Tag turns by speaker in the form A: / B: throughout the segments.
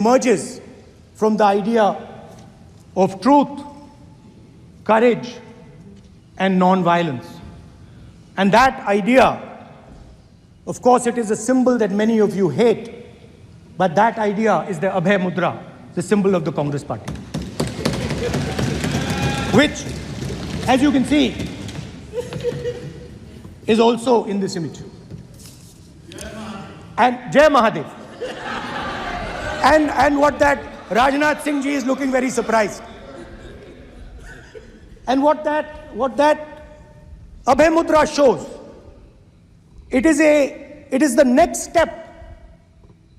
A: emerges from the idea of truth, courage, and non-violence. And that idea, of course, it is a symbol that many of you hate, but that idea is the Abhay Mudra, the symbol of the Congress Party, which, as you can see, is also in this image. And Jai Mahadev. And what that Rajnath Singh ji is looking very surprised. And what that Abhay Mudra shows, it is the next step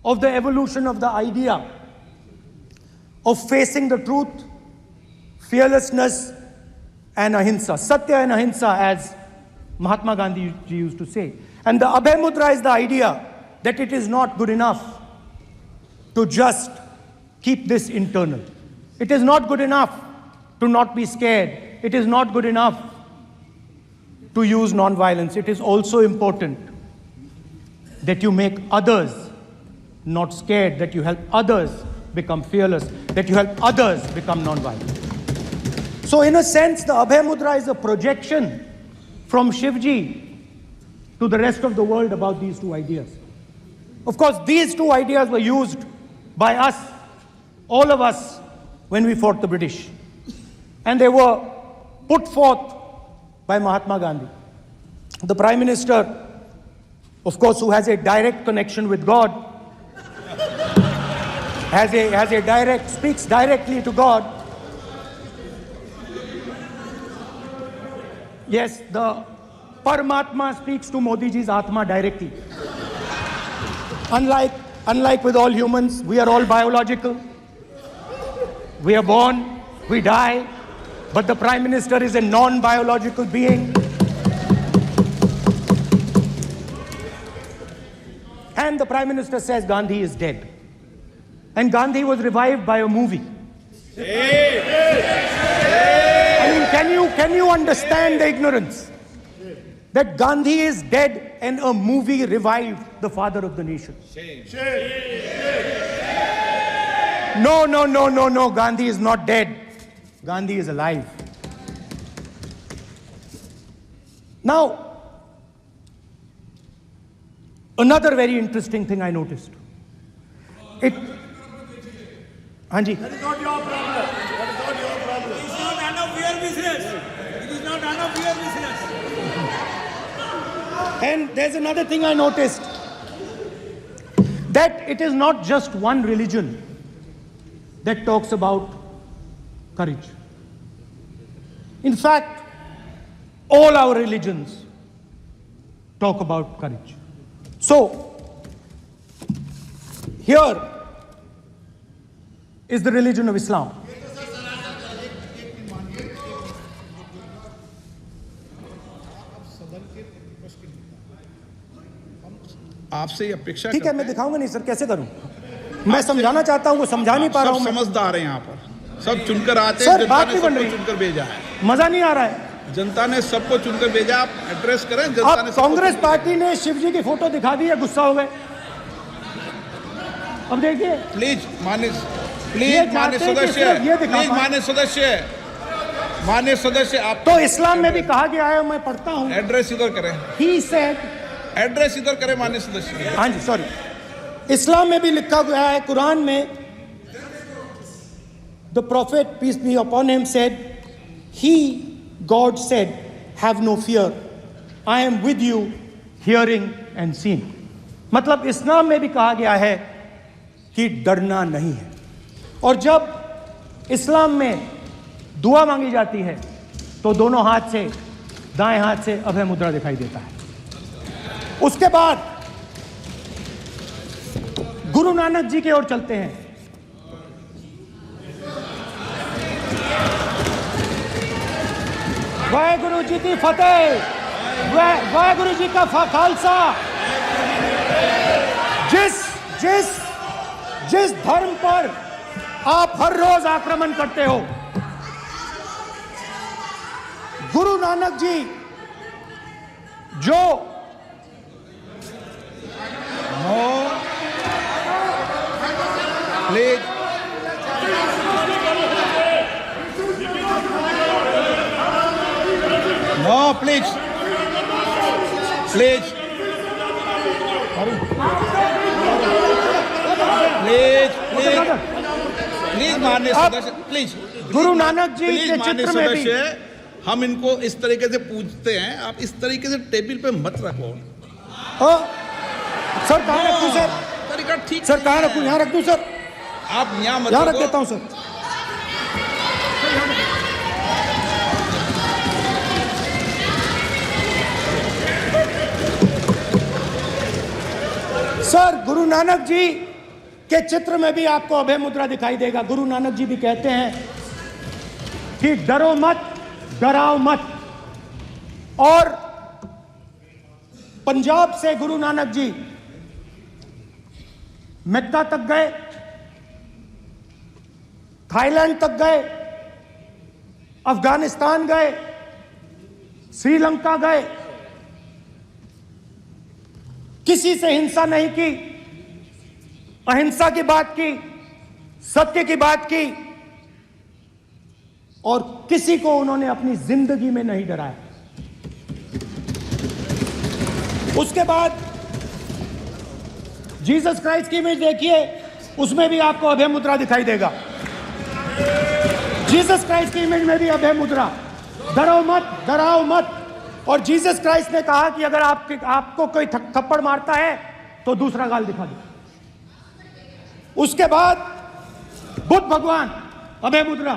A: of the evolution of the idea of facing the truth, fearlessness, and ahimsa. Satya and ahimsa, as Mahatma Gandhi ji used to say. And the Abhay Mudra is the idea that it is not good enough to just keep this internal. It is not good enough to not be scared. It is not good enough to use non-violence. It is also important that you make others not scared, that you help others become fearless, that you help others become non-violent. So in a sense, the Abhay Mudra is a projection from Shivji to the rest of the world about these two ideas. Of course, these two ideas were used by us, all of us, when we fought the British. And they were put forth by Mahatma Gandhi. The Prime Minister, of course, who has a direct connection with God, speaks directly to God. Yes, the Paramatma speaks to Modi ji's Atma directly. Unlike with all humans, we are all biological. We are born, we die, but the Prime Minister is a non-biological being. And the Prime Minister says Gandhi is dead. And Gandhi was revived by a movie. I mean, can you understand the ignorance? That Gandhi is dead and a movie revived the father of the nation. No. Gandhi is not dead. Gandhi is alive. Now, another very interesting thing I noticed. Hanji.
B: That is not your problem. That is not your problem. It is not none of your business. It is not none of your business.
A: And there's another thing I noticed, that it is not just one religion that talks about courage. In fact, all our religions talk about courage. So, here is the religion of Islam.
C: आपसे ये अपेक्षा
A: ठीक है, मैं दिखाऊंगा नहीं sir, कैसे करूं? मैं समझाना चाहता हूं, वो समझा नहीं पा रहा हूं।
C: समझदार हैं यहाँ पर, सब चुनकर आते
A: हैं,
C: जनता ने सबको चुनकर भेजा है।
A: मजा नहीं आ रहा है।
C: जनता ने सबको चुनकर भेजा, आप एड्रेस करें जनता ने।
A: कांग्रेस पार्टी ने शिवजी की फोटो दिखा दी है, गुस्सा हो गए। अब देखिए,
C: प्लीज माननीय सदस्य, आप
A: तो इस्लाम में भी कहा गया है, मैं पढ़ता हूँ।
C: एड्रेस इधर करें।
A: He said,
C: एड्रेस इधर करें माननीय सदस्य।
A: हाँ जी, सॉरी। इस्लाम में भी लिखा गया है, कुरान में, the prophet, peace be upon him, said, God said, have no fear. I am with you, hearing and seeing. मतलब इस्लाम में भी कहा गया है कि डरना नहीं है। और जब इस्लाम में दुआ मांगी जाती है तो दोनों हाथ से, दाएं हाथ से अभय मुद्रा दिखाई देता है। उसके बाद गुरु नानक जी की ओर चलते हैं। वाहेगुरु जी की फतेह, वाहेगुरु जी का खालसा। जिस धर्म पर आप हर रोज आक्रमण करते हो, गुरु नानक जी जो
C: please no please please please please please माननीय सदस्य please
A: Guru Nanak ji
C: please
A: के
C: माननीय
A: चित्र में भी
C: सदस्य हम इनको इस तरीके से पूछते हैं, आप इस तरीके से टेबल पे मत रखो।
A: सर कहाँ रखूं सर?
C: तरीका ठीक
A: सर कहाँ रखूं? यहाँ रख दूं सर?
C: आप यहाँ मत
A: यहाँ रख
C: रखो।
A: देता हूँ सर। सर गुरु नानक जी के चित्र में भी आपको अभय मुद्रा दिखाई देगा। गुरु नानक जी भी कहते हैं कि डरो मत, डराओ मत। और पंजाब से गुरु नानक जी मेक्का तक गए, थाईलैंड तक गए, अफगानिस्तान गए, श्रीलंका गए, किसी से हिंसा नहीं की, अहिंसा की बात की, सत्य की बात की, और किसी को उन्होंने अपनी जिंदगी में नहीं डराया। उसके बाद जीसस क्राइस्ट की इमेज देखिए, उसमें भी आपको अभय मुद्रा दिखाई देगा। जीसस क्राइस्ट की इमेज में भी अभय मुद्रा, डरो मत, डराओ मत। और जीसस क्राइस्ट ने कहा कि अगर आपको कोई थप्पड़ मारता है तो दूसरा गाल दिखा दो। उसके बाद बुद्ध भगवान, अभय मुद्रा,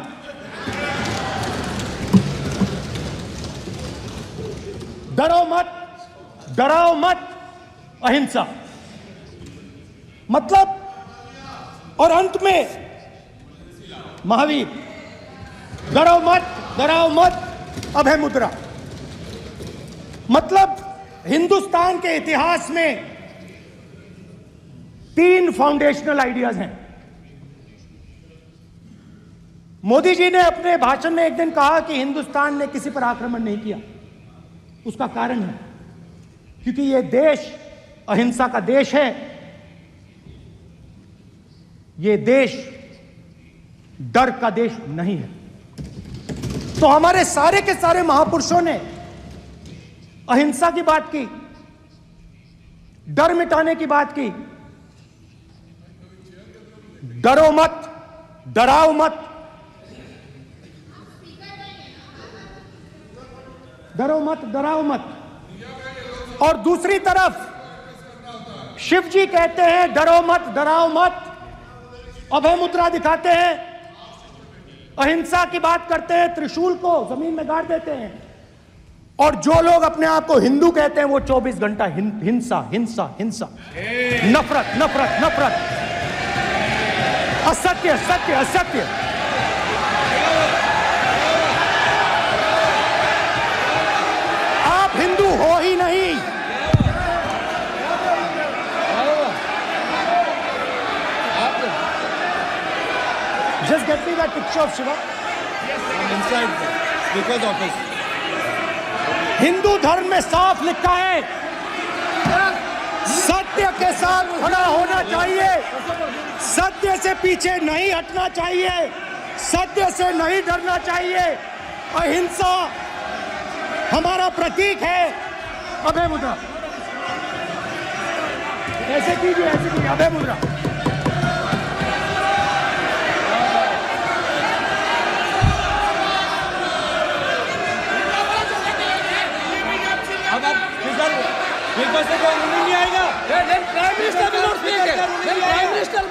A: डरो मत, डराओ मत, अहिंसा। मतलब, और अंत में महावीर, डरो मत, डराओ मत, अभय मुद्रा। मतलब हिंदुस्तान के इतिहास में 3 फाउंडेशनल आइडियाज हैं। मोदी जी ने अपने भाषण में एक दिन कहा कि हिंदुस्तान ने किसी पर आक्रमण नहीं किया। उसका कारण है क्योंकि यह देश अहिंसा का देश है, यह देश डर का देश नहीं है। तो हमारे सारे के सारे महापुरुषों ने अहिंसा की बात की, डर मिटाने की बात की। डरो मत, डराओ मत, डरो मत, डराओ मत। और दूसरी तरफ शिव जी कहते हैं डरो मत, डराओ मत, अभय मुद्रा दिखाते हैं, अहिंसा की बात करते हैं, त्रिशूल को जमीन में गाड़ देते हैं। और जो लोग अपने आप को हिंदू कहते हैं वो 24 घंटा हिंसा, हिंसा, हिंसा, नफरत, नफरत, नफरत, असत्य, सत्य, असत्य। आप हिंदू हो ही नहीं। Just get me that picture of Shiva.
C: I'm inside because of this.
A: Hindu धर्म में साफ लिखा है, सत्य के साथ खड़ा होना चाहिए, सत्य से पीछे नहीं हटना चाहिए, सत्य से नहीं डरना चाहिए। अहिंसा हमारा प्रतीक है। अभय मुद्रा ऐसे कीजिए, ऐसे कीजिए, अभय मुद्रा।
B: से कोई रूलिंग नहीं आएगा। Prime minister will not speak. Then prime minister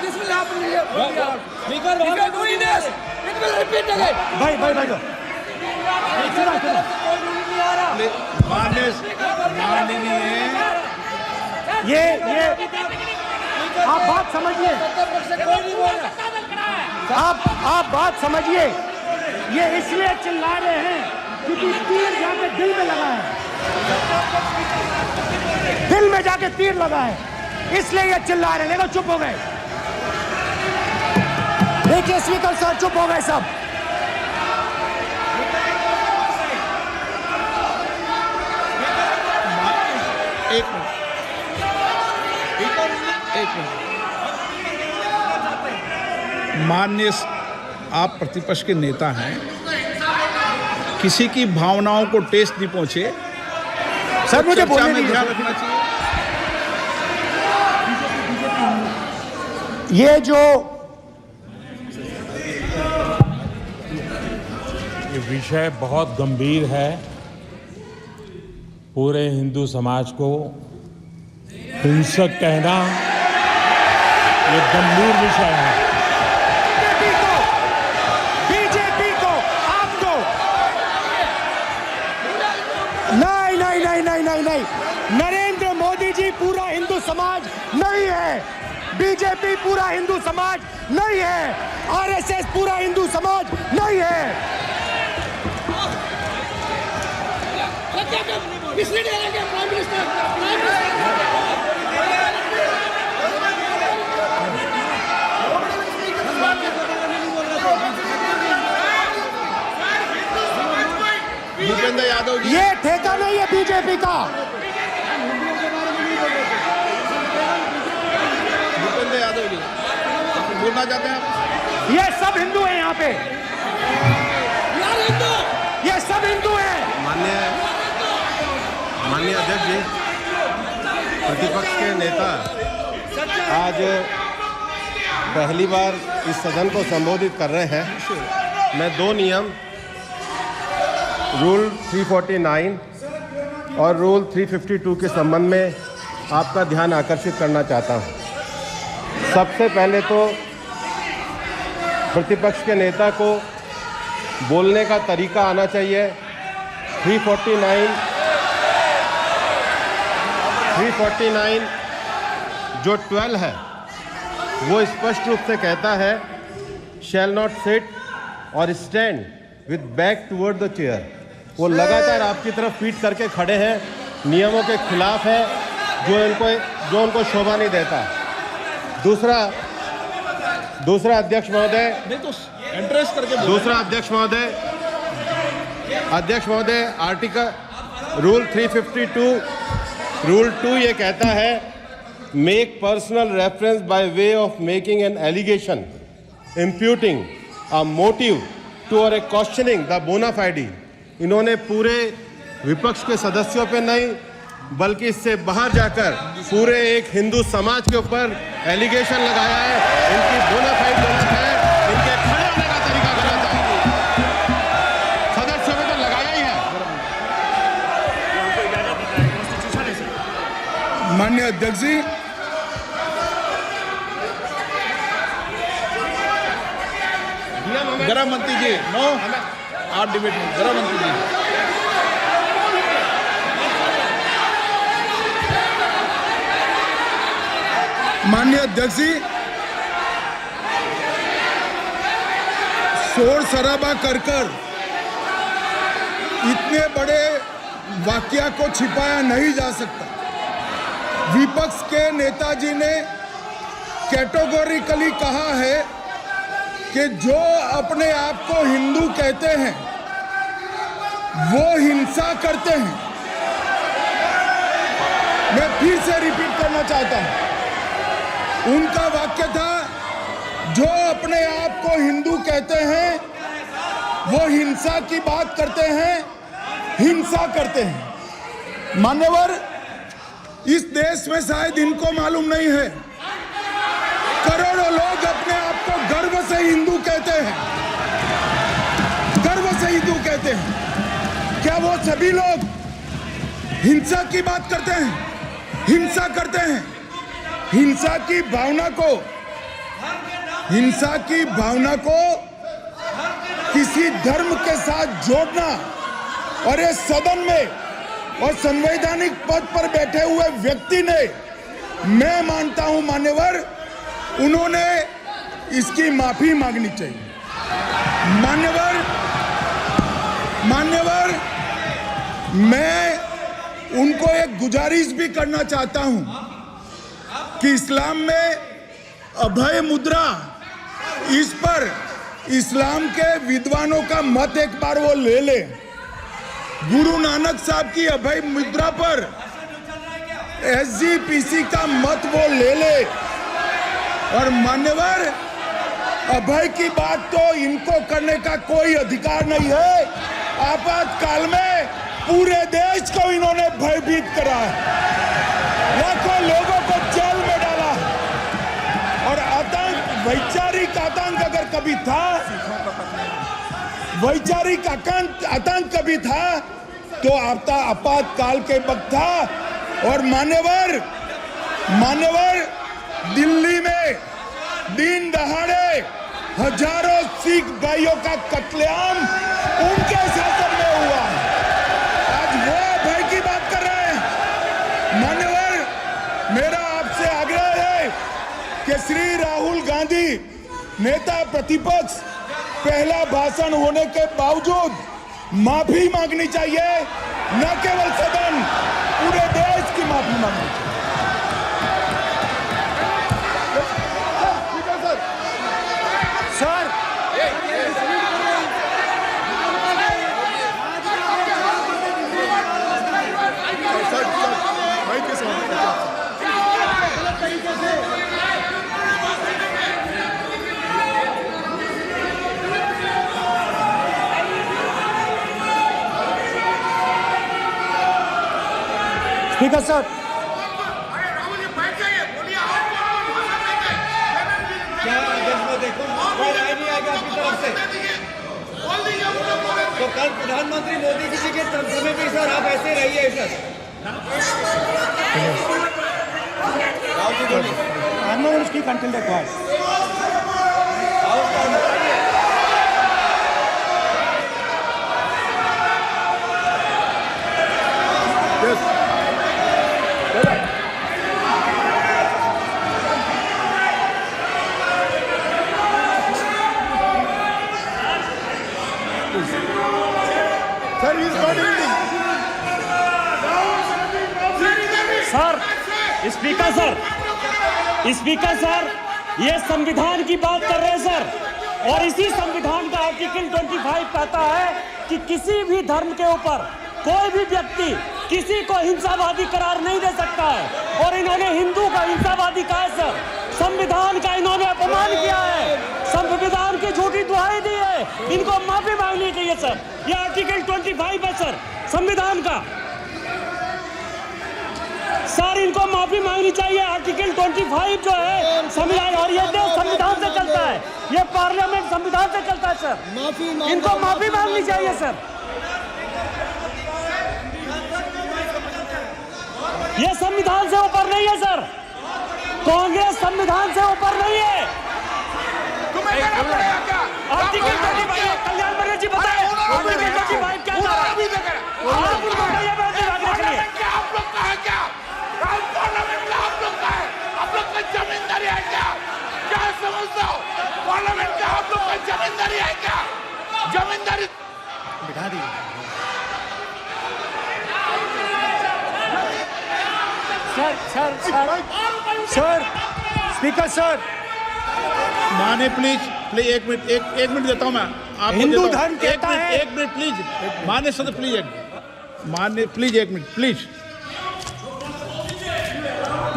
B: this will happen here. If you are doing this, it will repeat again.
A: भाई भाई भाई चला चला।
B: कोई रूलिंग नहीं आ रहा।
C: माननीय
A: ये आप बात समझिए,
B: कोई नहीं बोल रहा।
A: आप बात समझिए। ये इसलिए चिल्ला रहे हैं क्योंकि तीर जाके दिल में लगा है, दिल में जाके तीर लगा है, इसलिए ये चिल्ला रहे हैं। देखो चुप हो गए, देखिए स्पीकर साहब चुप हो गए सब।
C: एक मिनट। एक मिनट। माननीय आप प्रतिपक्ष के नेता हैं, किसी की भावनाओं को ठेस नहीं पहुंचे,
A: सर मुझे
C: चर्चा
A: बोलने
C: में
A: दीजिए।
C: ध्यान रखना चाहिए।
A: ये जो
D: ये विषय बहुत गंभीर है। पूरे हिंदू समाज को हिंसक कहना ये गंभीर विषय है।
A: बीजेपी को आपको नहीं नहीं नहीं नहीं नहीं नहीं नरेंद्र मोदी जी पूरा हिंदू समाज नहीं है, बीजेपी पूरा हिंदू समाज नहीं है, आरएसएस पूरा हिंदू समाज नहीं है।
C: भूपेंद्र यादव जी,
A: ये ठेका नहीं है बीजेपी का।
C: भूपेंद्र यादव जी बोलना चाहते हैं आप?
A: ये सब हिंदू हैं यहाँ पे, ये सब हिंदू हैं।
E: माननीय अध्यक्ष जी, प्रतिपक्ष के नेता आज पहली बार इस सदन को संबोधित कर रहे हैं। मैं दो नियम रूल 349 और रूल 352 के संबंध में आपका ध्यान आकर्षित करना चाहता हूं। सबसे पहले तो प्रतिपक्ष के नेता को बोलने का तरीका आना चाहिए। 349 जो 12 है वो स्पष्ट रूप से कहता है शैल नॉट सिट और stand with back toward the chair. वो लगातार आपकी तरफ पीट करके खड़े हैं, नियमों के खिलाफ है, जो उनको शोभा नहीं देता। दूसरा अध्यक्ष महोदय,
C: नहीं तो एड्रेस करके बोलो।
E: दूसरा अध्यक्ष महोदय आर्टिकल रूल 352 रूल 2 ये कहता है make personal reference by way of making an allegation imputing a motive to or a questioning the बोना फाइडी। इन्होंने पूरे विपक्ष के सदस्यों पे नहीं बल्कि इससे बाहर जाकर पूरे एक हिंदू समाज के ऊपर एलिगेशन लगाया है। इनकी बोना फाइड गलत है, इनके खड़े होने का तरीका गलत है। सदस्यों में तो लगाया ही है।
B: माननीय अध्यक्ष जी,
C: गृह मंत्री जी, नो आप डिबेट में। गृह मंत्री जी,
B: माननीय अध्यक्ष जी, शोर शराबा कर इतने बड़े वाकया को छिपाया नहीं जा सकता। विपक्ष के नेताजी ने कैटेगोरिकली कहा है कि जो अपने आप को हिंदू कहते हैं वो हिंसा करते हैं। मैं फिर से रिपीट करना चाहता हूं, उनका वाक्य था जो अपने आप को हिंदू कहते हैं वो हिंसा की बात करते हैं, हिंसा करते हैं। मान्यवर, इस देश में शायद इनको मालूम नहीं है, करोड़ों लोग अपने आप को गर्व से हिंदू कहते हैं, गर्व से हिंदू कहते हैं। क्या वो सभी लोग हिंसा की बात करते हैं, हिंसा करते हैं? हिंसा की भावना को किसी धर्म के साथ जोड़ना और इस सदन में और संवैधानिक पद पर बैठे हुए व्यक्ति ने, मैं मानता हूं मान्यवर, उन्होंने इसकी माफी मांगनी चाहिए। मान्यवर, मैं उनको एक गुजारिश भी करना चाहता हूं कि इस्लाम में अभय मुद्रा, इस पर इस्लाम के विद्वानों का मत एक बार वो ले ले। गुरु नानक साहब की अभय मुद्रा पर एसजीपीसी का मत वो ले ले। और मान्यवर, अभय की बात तो इनको करने का कोई अधिकार नहीं है। आपातकाल में पूरे देश को इन्होंने भयभीत करा, लाखों लोगों को जेल में डाला। और आतंक, वैचारिक आतंक अगर कभी था, वैचारिक आतंक कभी था तो आपातकाल के वक्त था। और मान्यवर दिल्ली में दिन दहाड़े हजारों सिख भाइयों का कत्लेआम उनके शासन में हुआ। आज वो भय की बात कर रहे हैं। मान्यवर, मेरा आपसे आग्रह है कि श्री राहुल गांधी नेता प्रतिपक्ष पहला भाषण होने के बावजूद माफी मांगनी चाहिए, न केवल सदन, पूरे देश की माफी मांगनी चाहिए।
A: सर, स्पीकर सर,
F: तो कल प्रधानमंत्री मोदी जी के समय भी सर आप ऐसे रहिए sir.
A: I'm not going to speak until they're quiet.
G: Sir, speaker sir, ये संविधान की बात कर रहे हैं सर। और इसी संविधान का आर्टिकल 25 कहता है कि किसी भी धर्म के ऊपर कोई भी व्यक्ति किसी को हिंसावादी करार नहीं दे सकता है। और इन्होंने हिंदू का हिंसावादी कहा है सर। संविधान का इन्होंने अपमान किया है, संविधान की झूठी दुहाई दी है। इनको माफी मांगनी चाहिए सर। ये आर्टिकल 25 है सर संविधान का। सर, इनको माफी मांगनी चाहिए। आर्टिकल 25 जो है संविधान, और ये देश संविधान से चलता है, ये पार्लियामेंट संविधान से चलता है सर। इनको माफी मांगनी चाहिए सर। ये संविधान से ऊपर नहीं है सर। कांग्रेस संविधान से ऊपर नहीं है। आर्टिकल 25, कल्याण मर्यादा जी बताए आर्टिकल 25 क्या था? आप उनको बताइए बात रखने के लिए।
H: आप लोग का जमींदारी है क्या? क्या समझते हो? पार्लियामेंट का आप लोग का जमींदारी है क्या? जमींदारी बिठा दी।
A: सर, स्पीकर सर,
C: माने प्लीज एक मिनट देता हूं मैं आपको।
A: हिंदू धर्म कहता है।
C: एक मिनट प्लीज, मान्य सदस्य प्लीज एक मिनट प्लीज।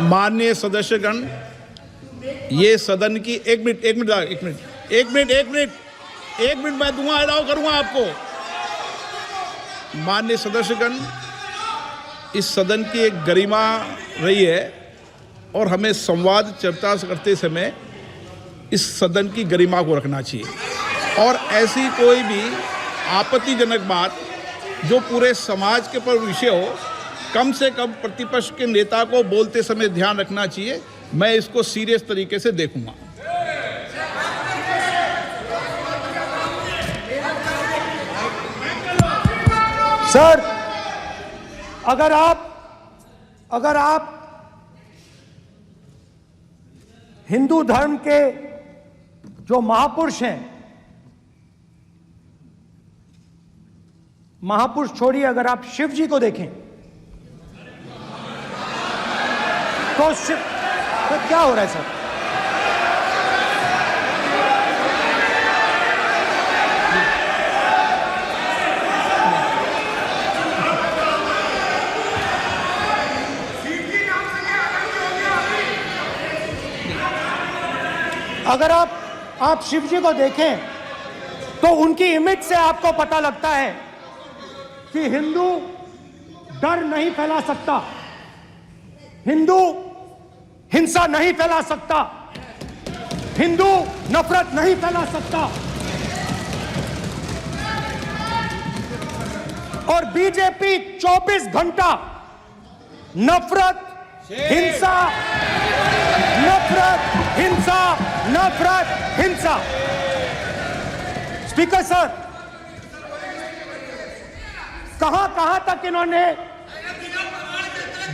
C: माननीय सदस्यगण, ये सदन की एक मिनट मैं दूंगा, अलाउ करूंगा आपको। माननीय सदस्यगण, इस सदन की एक गरिमा रही है और हमें संवाद चर्चा करते समय इस सदन की गरिमा को रखना चाहिए। और ऐसी कोई भी आपत्तिजनक बात जो पूरे समाज के पर विषय हो, कम से कम प्रतिपक्ष के नेता को बोलते समय ध्यान रखना चाहिए। मैं इसको सीरियस तरीके से देखूंगा।
A: सर, अगर आप हिंदू धर्म के जो महापुरुष हैं, महापुरुष छोड़िए, अगर आप शिव जी को देखें तो क्या हो रहा है सर? अगर आप शिव जी को देखें तो उनकी इमेज से आपको पता लगता है कि हिंदू डर नहीं फैला सकता, हिंदू हिंसा नहीं फैला सकता, हिंदू नफरत नहीं फैला सकता। और बीजेपी 24 घंटा नफरत, हिंसा, नफरत, हिंसा, नफरत, हिंसा। स्पीकर सर, कहां तक इन्होंने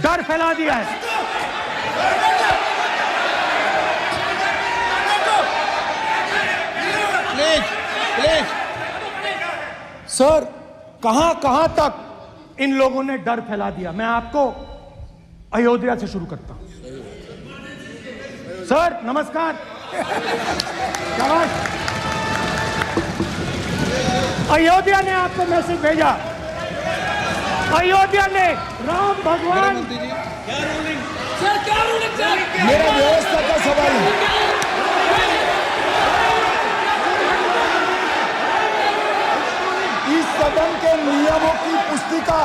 A: डर फैला दिया है?
C: प्लीज
A: सर, कहां तक इन लोगों ने डर फैला दिया? मैं आपको अयोध्या से शुरू करता हूं। सर नमस्कार। शाबाश। अयोध्या ने आपको मैसेज भेजा, अयोध्या ने राम भगवान।
B: मेरा व्यवस्था का सवाल है। इस सदन के नियमों की पुस्तिका,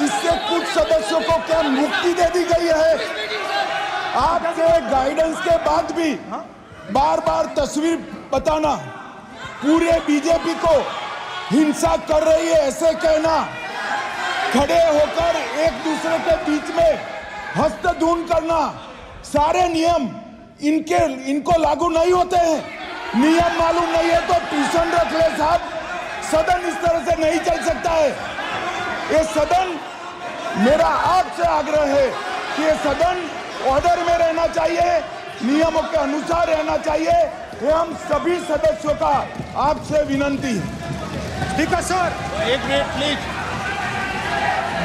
B: इससे कुछ सदस्यों को क्या मुक्ति दे दी गई है? आपके गाइडेंस के बाद भी बार बार तस्वीर बताना, पूरे बीजेपी को हिंसा कर रही है ऐसे कहना, खड़े होकर एक दूसरे के बीच में हस्तधून करना, सारे नियम इनको लागू नहीं होते हैं। नियम मालूम नहीं है तो ट्यूशन रख ले साहब। सदन इस तरह से नहीं चल सकता है। ये सदन, मेरा आपसे आग्रह है कि ये सदन ऑर्डर में रहना चाहिए, नियमों के अनुसार रहना चाहिए। ये हम सभी सदस्यों का आपसे विनंती है।
A: स्पीकर सर,
C: एक मिनट प्लीज।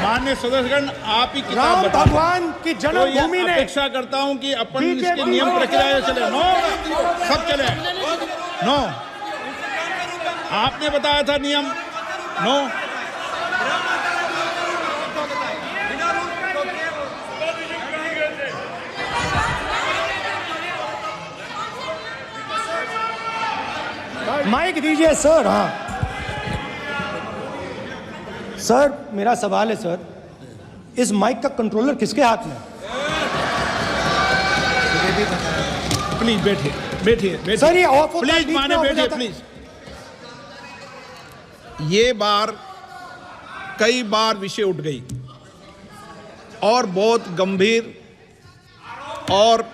C: माननीय सदस्यगण, आप ही किताब
A: राम
C: बताओ।
A: भगवान की
C: तो
A: जन्मभूमि
C: ये
A: ने
C: अपेक्षा करता हूं कि अपन
A: बीजेपी
C: इसके नियम प्रक्रिया चले। नो, सब चले। नो, आपने बताया था नियम। नो,
A: माइक दीजिए सर। हाँ सर, मेरा सवाल है सर, इस माइक का कंट्रोलर किसके हाथ में?
C: प्लीज बैठिए बैठिए
A: सर ये ऑफ होता है,
C: प्लीज
A: बीच में
C: माने
A: ऑफ हो
C: बैठिए
A: जाता है।
C: प्लीज। ये बार कई बार विषय उठ गई और बहुत गंभीर, और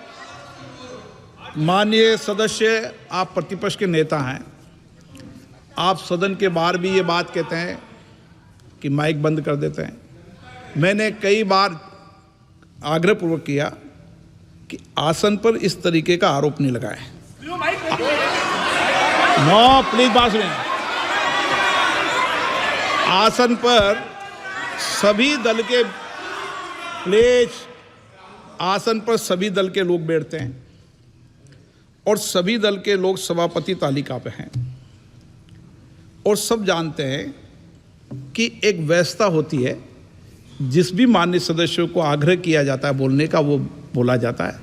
C: माननीय सदस्य, आप प्रतिपक्ष के नेता हैं, आप सदन के बाहर भी ये बात कहते हैं कि माइक बंद कर देते हैं। मैंने कई बार आग्रहपूर्वक किया कि आसन पर इस तरीके का आरोप नहीं लगाए। नो, प्लीज बात सुनिए। आसन पर सभी दल के, प्लीज, आसन पर सभी दल के लोग बैठते हैं और सभी दल के लोग सभापति तालिका पे हैं, और सब जानते हैं कि एक व्यवस्था होती है, जिस भी माननीय सदस्यों को आग्रह किया जाता है बोलने का वो बोला जाता है,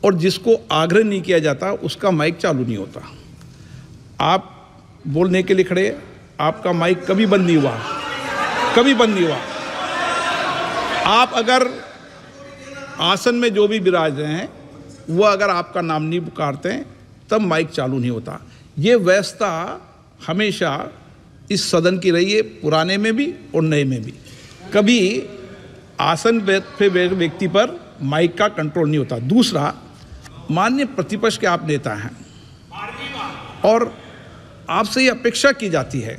C: और जिसको आग्रह नहीं किया जाता उसका माइक चालू नहीं होता। आप बोलने के लिए खड़े, आपका माइक कभी बंद नहीं हुआ, कभी बंद नहीं हुआ। आप अगर आसन में जो भी विराज रहे हैं वो अगर आपका नाम नहीं पुकारते हैं तब माइक चालू नहीं होता। ये व्यवस्था हमेशा इस सदन की रही है, पुराने में भी और नए में भी। कभी आसन पे व्यक्ति पर माइक का कंट्रोल नहीं होता। दूसरा, माननीय प्रतिपक्ष के आप नेता हैं और आपसे ये अपेक्षा की जाती है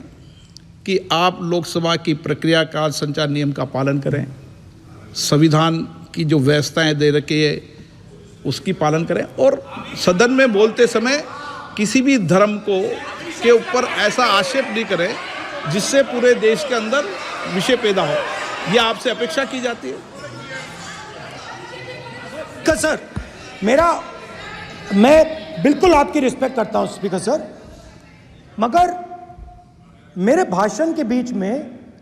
C: कि आप लोकसभा की प्रक्रिया का, संचार नियम का पालन करें, संविधान की जो व्यवस्थाएं दे रखी है उसकी पालन करें, और सदन में बोलते समय किसी भी धर्म के ऊपर ऐसा आक्षेप नहीं करें जिससे पूरे देश के अंदर विषय पैदा हो। ये आपसे अपेक्षा की जाती है।
A: सर, मैं बिल्कुल आपकी रिस्पेक्ट करता हूं स्पीकर सर, मगर मेरे भाषण के बीच में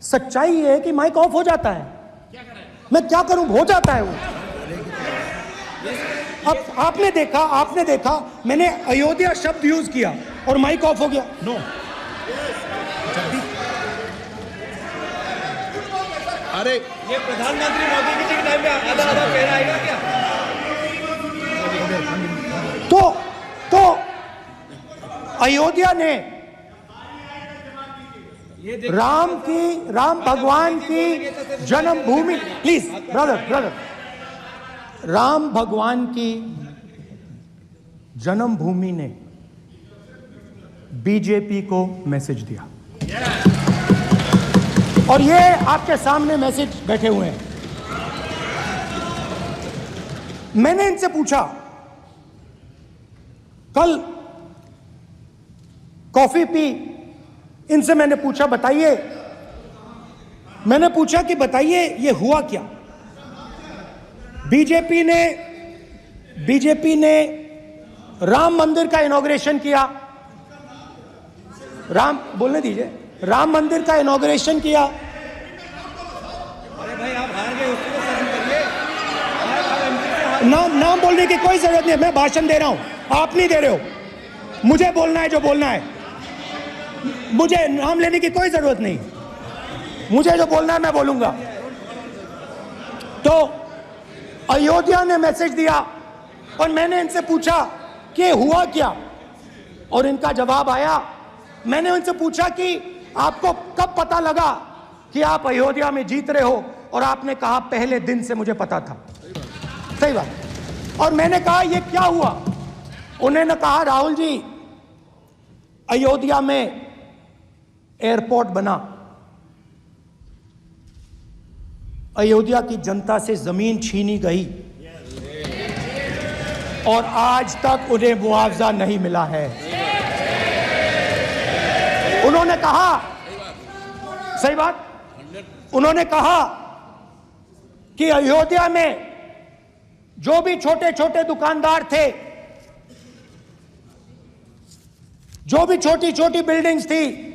A: सच्चाई ये है कि माइक ऑफ हो जाता है। मैं क्या करूं, हो जाता है वो। अब आपने देखा मैंने अयोध्या शब्द यूज किया और माइक ऑफ हो गया। नो,
C: अरे
F: ये प्रधानमंत्री मोदी जी के टाइम में आधा आधा कह आएगा क्या?
A: तो अयोध्या ने राम भगवान की जन्मभूमि, प्लीज ब्रदर, राम भगवान की जन्मभूमि ने बीजेपी को मैसेज दिया और ये आपके सामने मैसेज बैठे हुए हैं। मैंने इनसे पूछा, कल कॉफी पी, इनसे मैंने पूछा बताइए, कि बताइए ये हुआ क्या? बीजेपी ने राम मंदिर का इनॉग्रेशन किया, बोलने दीजिए, राम मंदिर का इनॉग्रेशन किया।
F: अरे भाई आप हार गए, उसको सहन करिए।
A: नाम बोलने की कोई जरूरत नहीं है, मैं भाषण दे रहा हूं, आप नहीं दे रहे हो। मुझे बोलना है जो बोलना है, मुझे नाम लेने की कोई जरूरत नहीं, मुझे जो बोलना है मैं बोलूंगा। तो अयोध्या ने मैसेज दिया और मैंने इनसे पूछा कि हुआ क्या, और इनका जवाब आया। मैंने उनसे पूछा कि आपको कब पता लगा कि आप अयोध्या में जीत रहे हो, और आपने कहा पहले दिन से मुझे पता था। सही बात। और मैंने कहा ये क्या हुआ? उन्होंने कहा राहुल जी, अयोध्या में एयरपोर्ट बना, अयोध्या की जनता से जमीन छीनी गई और आज तक उन्हें मुआवजा नहीं मिला है। उन्होंने कहा, सही बात, उन्होंने कहा कि अयोध्या में जो भी छोटे छोटे दुकानदार थे, जो भी छोटी छोटी बिल्डिंग्स थी,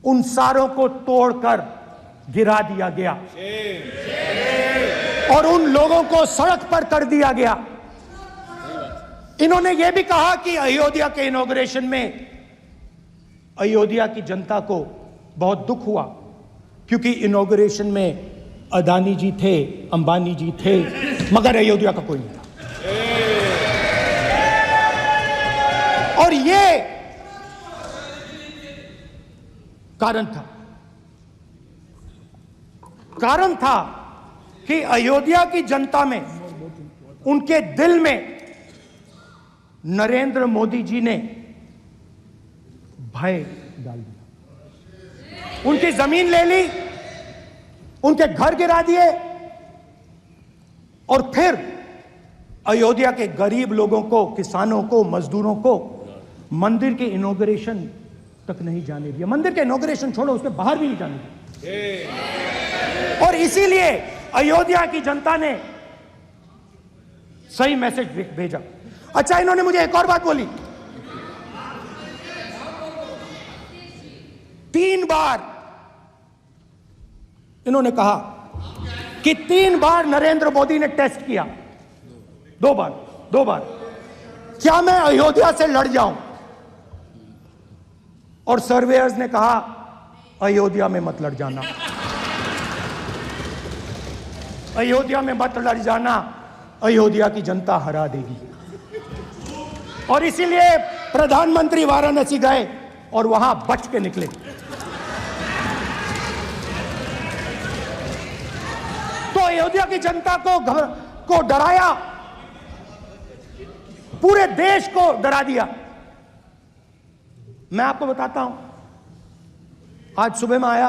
A: उन सारों को तोड़कर गिरा दिया गया और उन लोगों को सड़क पर कर दिया गया। इन्होंने यह भी कहा कि अयोध्या के इनॉग्रेशन में अयोध्या की जनता को बहुत दुख हुआ, क्योंकि इनॉग्रेशन में अदानी जी थे, अंबानी जी थे, मगर अयोध्या का कोई नहीं था। और ये कारण था कि अयोध्या की जनता में, उनके दिल में नरेंद्र मोदी जी ने भय डाल दिया। उनकी जमीन ले ली, उनके घर गिरा दिए, और फिर अयोध्या के गरीब लोगों को, किसानों को, मजदूरों को मंदिर के इनॉग्रेशन तक नहीं जाने दिया। मंदिर के इनॉग्रेशन छोड़ो, उसके बाहर भी नहीं जाने दिया। और इसीलिए अयोध्या की जनता ने सही मैसेज भेजा। अच्छा, इन्होंने मुझे एक और बात बोली, 3 बार इन्होंने कहा कि 3 बार नरेंद्र मोदी ने टेस्ट किया, 2 बार क्या मैं अयोध्या से लड़ जाऊं? और सर्वेयर्स ने कहा अयोध्या में मत लड़ जाना, अयोध्या में मत लड़ जाना, अयोध्या की जनता हरा देगी। और इसीलिए प्रधानमंत्री वाराणसी गए और वहां बच के निकले। तो अयोध्या की जनता को डराया, पूरे देश को डरा दिया। मैं आपको बताता हूं, आज सुबह में आया,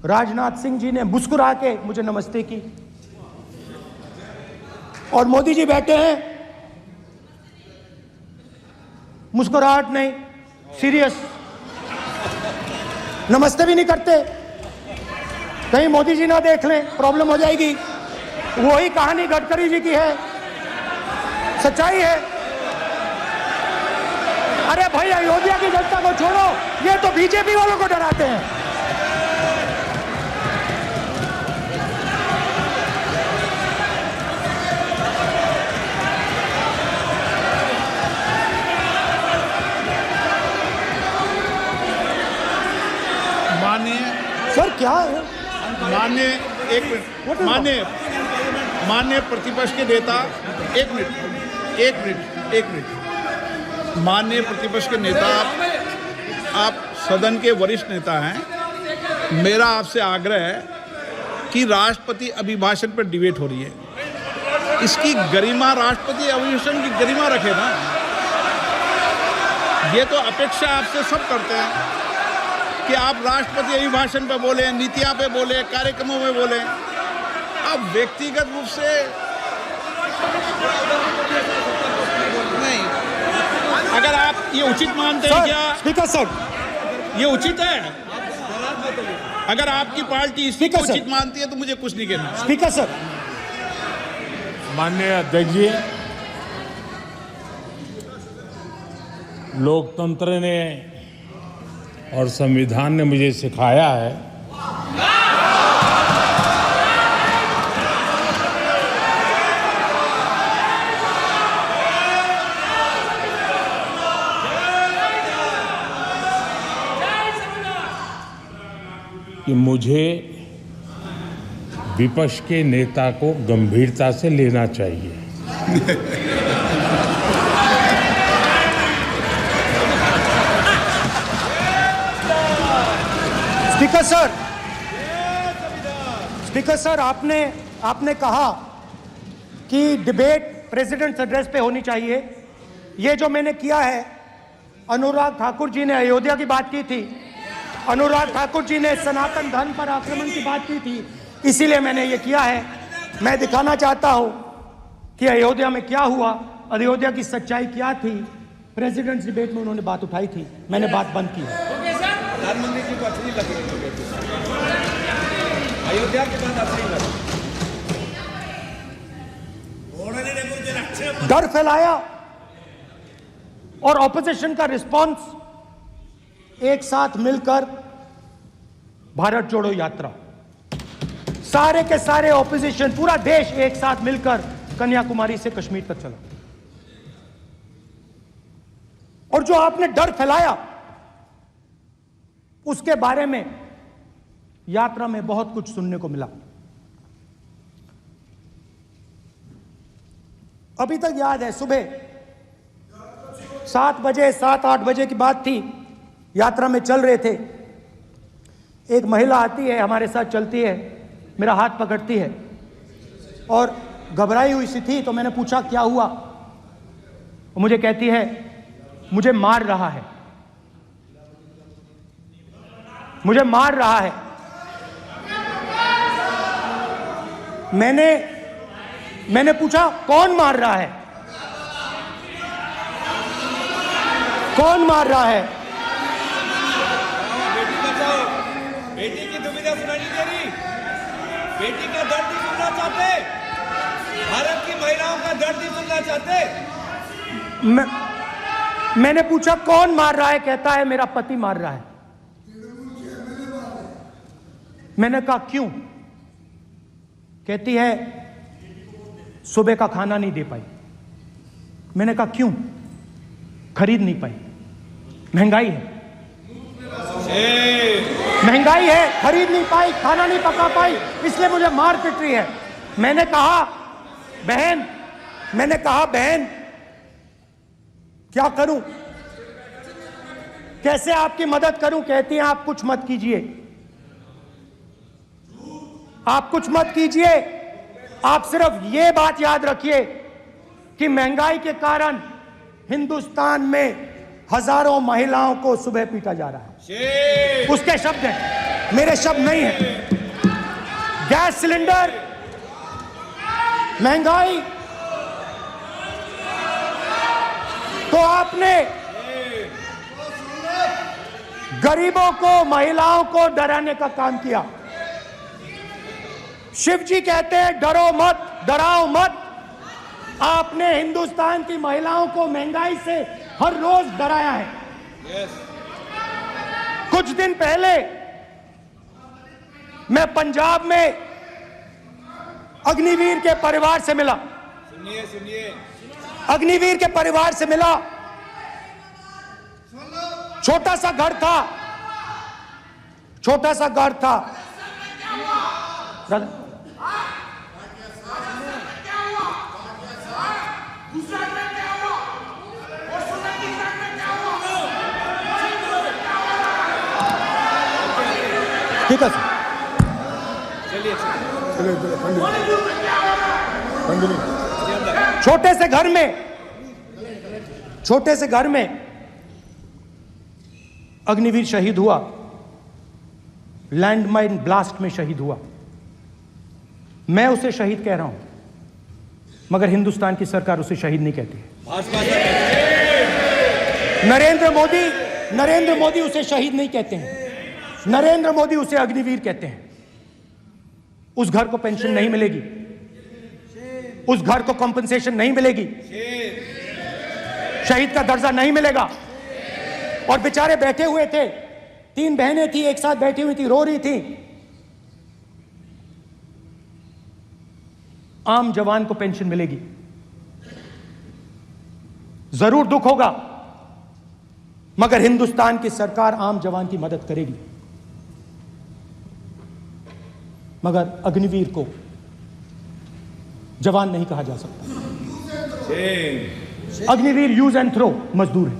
A: राजनाथ सिंह जी ने मुस्कुरा के मुझे नमस्ते की, और मोदी जी बैठे हैं, मुस्कुराहट नहीं, सीरियस, नमस्ते भी नहीं करते, कहीं मोदी जी ना देख लें, प्रॉब्लम हो जाएगी। वही कहानी गडकरी जी की है, सच्चाई है। अरे भाई, अयोध्या की जनता को छोड़ो, ये तो बीजेपी वालों को डराते हैं। क्या है?
C: माननीय एक मिनट माननीय प्रतिपक्ष के नेता एक मिनट माननीय प्रतिपक्ष के नेता आप सदन के वरिष्ठ नेता हैं। मेरा आपसे आग्रह है कि राष्ट्रपति अभिभाषण पर डिबेट हो रही है, इसकी गरिमा, राष्ट्रपति अभिभाषण की गरिमा रखे ना। ये तो अपेक्षा आपसे सब करते हैं कि आप राष्ट्रपति अभिभाषण पे बोले, नीतियां पे बोले, कार्यक्रमों में बोले। अब व्यक्तिगत रूप से नहीं, अगर आप ये उचित मानते हैं क्या?
A: स्पीकर सर,
C: ये उचित है? अगर आपकी पार्टी इसको
A: स्पीकर सर।
C: उचित मानती है तो मुझे कुछ नहीं कहना।
A: स्पीकर सर,
D: माननीय अध्यक्ष जी, लोकतंत्र ने और संविधान ने मुझे सिखाया है कि मुझे विपक्ष के नेता को गंभीरता से लेना चाहिए।
A: स्पीकर सर, आपने कहा कि डिबेट प्रेसिडेंट्स एड्रेस पे होनी चाहिए। ये जो मैंने किया है, अनुराग ठाकुर जी ने अयोध्या की बात की थी, अनुराग ठाकुर जी ने सनातन धर्म पर आक्रमण की बात की थी, इसीलिए मैंने ये किया है। मैं दिखाना चाहता हूं कि अयोध्या में क्या हुआ, अयोध्या की सच्चाई क्या थी। प्रेसिडेंट्स डिबेट में उन्होंने बात उठाई थी, मैंने बात बंद की है।
F: प्रधानमंत्री जी को अच्छी लगी अयोध्या के बाद अच्छी लगी,
A: डर फैलाया और ऑपोजिशन का रिस्पांस, एक साथ मिलकर भारत जोड़ो यात्रा, सारे के सारे ऑपोजिशन, पूरा देश एक साथ मिलकर कन्याकुमारी से कश्मीर तक चला। और जो आपने डर फैलाया, उसके बारे में यात्रा में बहुत कुछ सुनने को मिला। अभी तक याद है, सुबह 7 बजे 7-8 बजे की बात थी, यात्रा में चल रहे थे, एक महिला आती है, हमारे साथ चलती है, मेरा हाथ पकड़ती है और घबराई हुई सी थी। तो मैंने पूछा क्या हुआ, वो मुझे कहती है मुझे मार रहा है, मुझे मार रहा है। मैंने पूछा कौन मार रहा है, कौन मार रहा है?
F: बेटी बचाओ, बेटी की दुविधा सुनाई नहीं दे रही, बेटी का दर्द नहीं सुनना चाहते, भारत की महिलाओं का दर्द नहीं सुनना चाहते।
A: मैंने पूछा कौन मार रहा है, कहता है मेरा पति मार रहा है। मैंने कहा क्यों? कहती है सुबह का खाना नहीं दे पाई। मैंने कहा क्यों? खरीद नहीं पाई, महंगाई है, महंगाई है, खरीद नहीं पाई, खाना नहीं पका पाई, इसलिए मुझे मार पिट रही है। मैंने कहा बहन क्या करूं, कैसे आपकी मदद करूं? कहती हैं आप कुछ मत कीजिए, आप कुछ मत कीजिए, आप सिर्फ ये बात याद रखिए कि महंगाई के कारण हिंदुस्तान में हजारों महिलाओं को सुबह पीटा जा रहा है। उसके शब्द हैं, मेरे शब्द नहीं हैं। गैस सिलेंडर, महंगाई, तो आपने गरीबों को, महिलाओं को डराने का काम किया। शिव जी कहते हैं डरो मत, डराओ मत। आपने हिंदुस्तान की महिलाओं को महंगाई से हर रोज डराया है। कुछ दिन पहले मैं पंजाब में अग्निवीर के परिवार से मिला, अग्निवीर के परिवार से मिला। छोटा सा घर था, छोटा सा घर था, ब्रदर, ठीक है सर। छोटे से घर में अग्निवीर शहीद हुआ, लैंडमाइन ब्लास्ट में शहीद हुआ। मैं उसे शहीद कह रहा हूं, मगर हिंदुस्तान की सरकार उसे शहीद नहीं कहती है। नरेंद्र मोदी उसे शहीद नहीं कहते हैं, नरेंद्र मोदी उसे अग्निवीर कहते हैं। उस घर को पेंशन नहीं मिलेगी, उस घर को कॉम्पनसेशन नहीं मिलेगी, शहीद का दर्जा नहीं मिलेगा। और बेचारे बैठे हुए थे, 3 बहनें थी, एक साथ बैठी हुई थी, रो रही थी। आम जवान को पेंशन मिलेगी, जरूर दुख होगा, मगर हिंदुस्तान की सरकार आम जवान की मदद करेगी। मगर अग्निवीर को जवान नहीं कहा जा सकता। अग्निवीर यूज एंड थ्रो मजदूर है।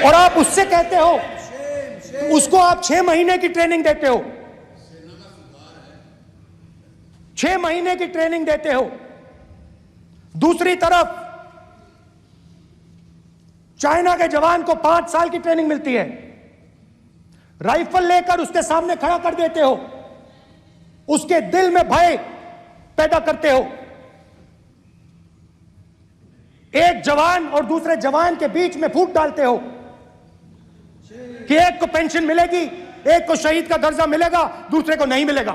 A: और आप उससे कहते हो, उसको आप 6 महीने की ट्रेनिंग देते हो, 6 महीने की ट्रेनिंग देते हो। दूसरी तरफ चाइना के जवान को 5 साल की ट्रेनिंग मिलती है, राइफल लेकर उसके सामने खड़ा कर देते हो, उसके दिल में भय पैदा करते हो। एक जवान और दूसरे जवान के बीच में फूट डालते हो कि एक को पेंशन मिलेगी, एक को शहीद का दर्जा मिलेगा, दूसरे को नहीं मिलेगा,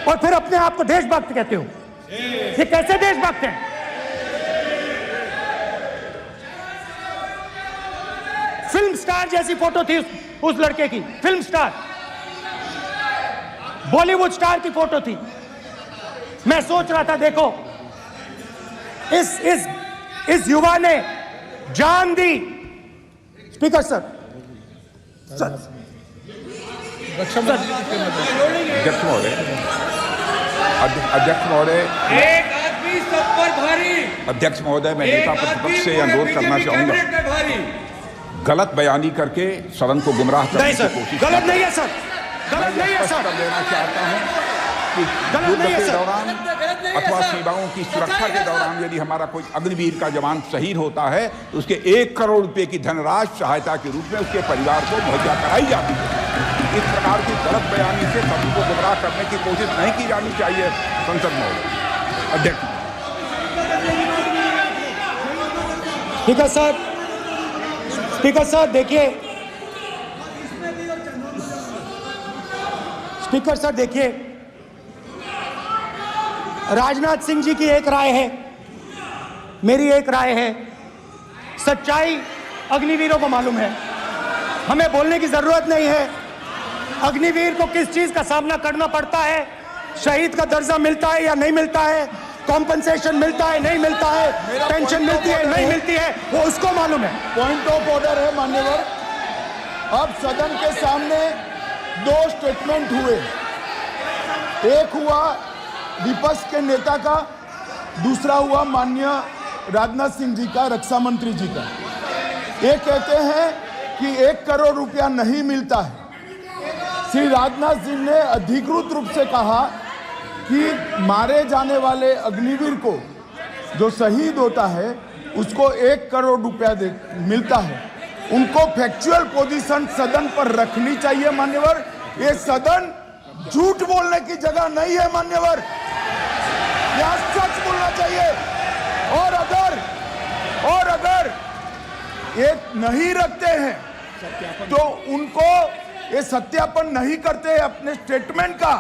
A: और फिर अपने आप को देशभक्त कहते हो। ये कैसे देशभक्त हैं? फिल्म स्टार जैसी फोटो थी उस लड़के की, फिल्म स्टार, बॉलीवुड स्टार की फोटो थी। मैं सोच रहा था, देखो इस युवा ने जान दी। स्पीकर सर,
I: अध्यक्ष महोदय,
F: एक आदमी सब पर भारी।
I: अध्यक्ष महोदय, मैं नेता प्रतिपक्ष से अनुरोध करना चाहूंगा, गलत बयानी करके सदन को गुमराह करने की कोशिश।
A: गलत नहीं है सर, गलत नहीं है सर।
I: कर देना चाहता हूं कि युद्ध के दौरान अथवा सीमाओं की सुरक्षा के दौरान यदि हमारा कोई अग्निवीर का जवान शहीद होता है तो उसके 1 करोड़ रुपए की धनराशि सहायता के रूप में उसके परिवार को मुहैया कराई जाती है। इस प्रकार की गलत बयानी से सभी को गुमराह करने की कोशिश नहीं की जानी चाहिए। संसद महोदय, अध्यक्ष।
A: स्पीकर सर, स्पीकर सर देखिए, स्पीकर सर देखिए, राजनाथ सिंह जी की एक राय है, मेरी एक राय है। सच्चाई अग्निवीरों को मालूम है, हमें बोलने की जरूरत नहीं है। अग्निवीर को किस चीज का सामना करना पड़ता है, शहीद का दर्जा मिलता है या नहीं मिलता है, कॉम्पनसेशन मिलता है नहीं मिलता है, पेंशन मिलती है नहीं मिलती है, वो उसको मालूम है।
B: पॉइंट ऑफ ऑर्डर है मान्यवर। अब सदन के सामने 2 स्टेटमेंट हुए, एक हुआ विपक्ष के नेता का, दूसरा हुआ माननीय राजनाथ सिंह जी का, रक्षा मंत्री जी का। ये कहते हैं कि 1 करोड़ रुपया नहीं मिलता है। श्री राजनाथ सिंह ने अधिकृत रूप से कहा कि मारे जाने वाले अग्निवीर को जो शहीद होता है उसको 1 करोड़ रुपया मिलता है। उनको फैक्चुअल पोजीशन सदन पर रखनी चाहिए मान्यवर। ये सदन झूठ बोलने की जगह नहीं है मान्यवर, यहाँ सच बोलना चाहिए। और अगर ये नहीं रखते हैं तो उनको ये सत्यापन नहीं करते अपने स्टेटमेंट का,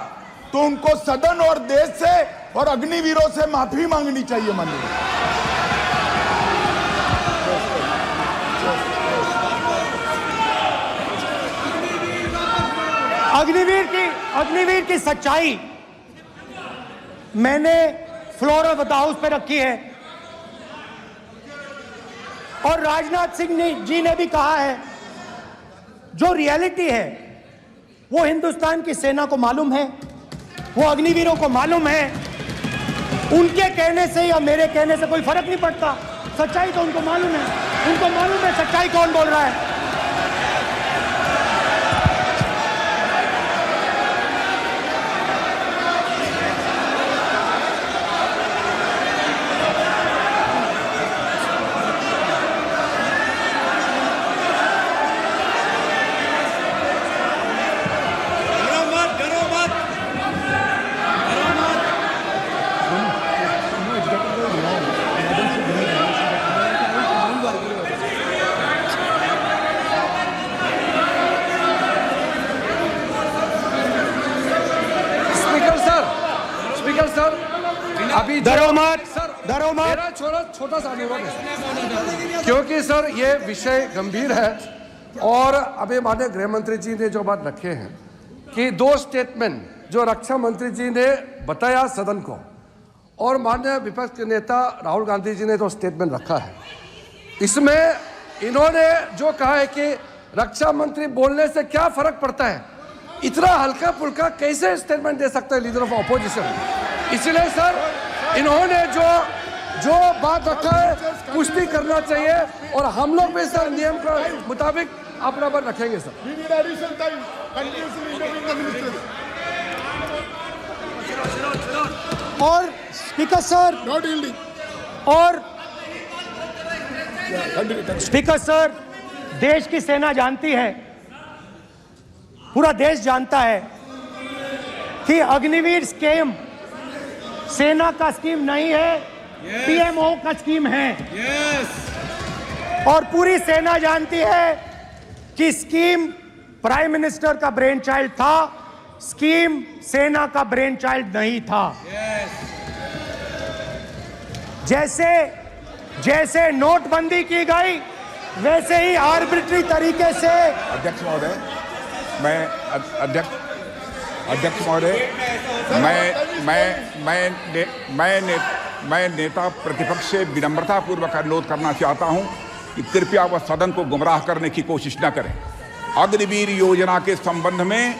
B: तो उनको सदन और देश से और अग्निवीरों से माफी मांगनी चाहिए माननीय।
A: अग्निवीर की सच्चाई मैंने फ्लोर ऑफ द हाउस पे रखी है, और राजनाथ सिंह जी ने भी कहा है, जो रियलिटी है वो हिंदुस्तान की सेना को मालूम है, वो अग्निवीरों को मालूम है। उनके कहने से या मेरे कहने से कोई फर्क नहीं पड़ता, सच्चाई तो उनको मालूम है। उनको मालूम है सच्चाई कौन बोल रहा है।
F: डरो मत, डरो मत।
J: स्पीकर सर, अभी
A: डरो मत,
J: सर,
A: डरो मत।
J: मेरा छोटा सा अनुरोध है, क्योंकि सर ये विषय गंभीर है और अभी माननीय गृह मंत्री जी ने जो बात रखे हैं कि 2 स्टेटमेंट जो रक्षा मंत्री जी ने बताया सदन को और माननीय विपक्ष के नेता राहुल गांधी जी ने जो स्टेटमेंट रखा है, इसमें इन्होंने जो कहा है कि रक्षा मंत्री बोलने से क्या फर्क पड़ता है, इतना हल्का फुल्का कैसे स्टेटमेंट दे सकता है लीडर ऑफ ऑपोजिशन। इसलिए सर इन्होंने जो बात रखा है पुष्टि करना चाहिए और हम लोग भी सर नियम के मुताबिक अपना बात रखेंगे सर।
A: और स्पीकर सर, और स्पीकर सर, देश की सेना जानती है, पूरा देश जानता है कि अग्निवीर स्कीम सेना का स्कीम नहीं है, पीएमओ का स्कीम है। और पूरी सेना जानती है कि स्कीम प्राइम मिनिस्टर का ब्रेन चाइल्ड था, स्कीम सेना का ब्रेन चाइल्ड नहीं था। जैसे नोटबंदी की गई वैसे ही आर्बिट्री तरीके से।
I: अध्यक्ष महोदय, अध्यक्ष महोदय, मैं नेता प्रतिपक्ष से विनम्रता पूर्वक अनुरोध करना चाहता हूं कि कृपया वह सदन को गुमराह करने की कोशिश न करें। अग्निवीर योजना के संबंध में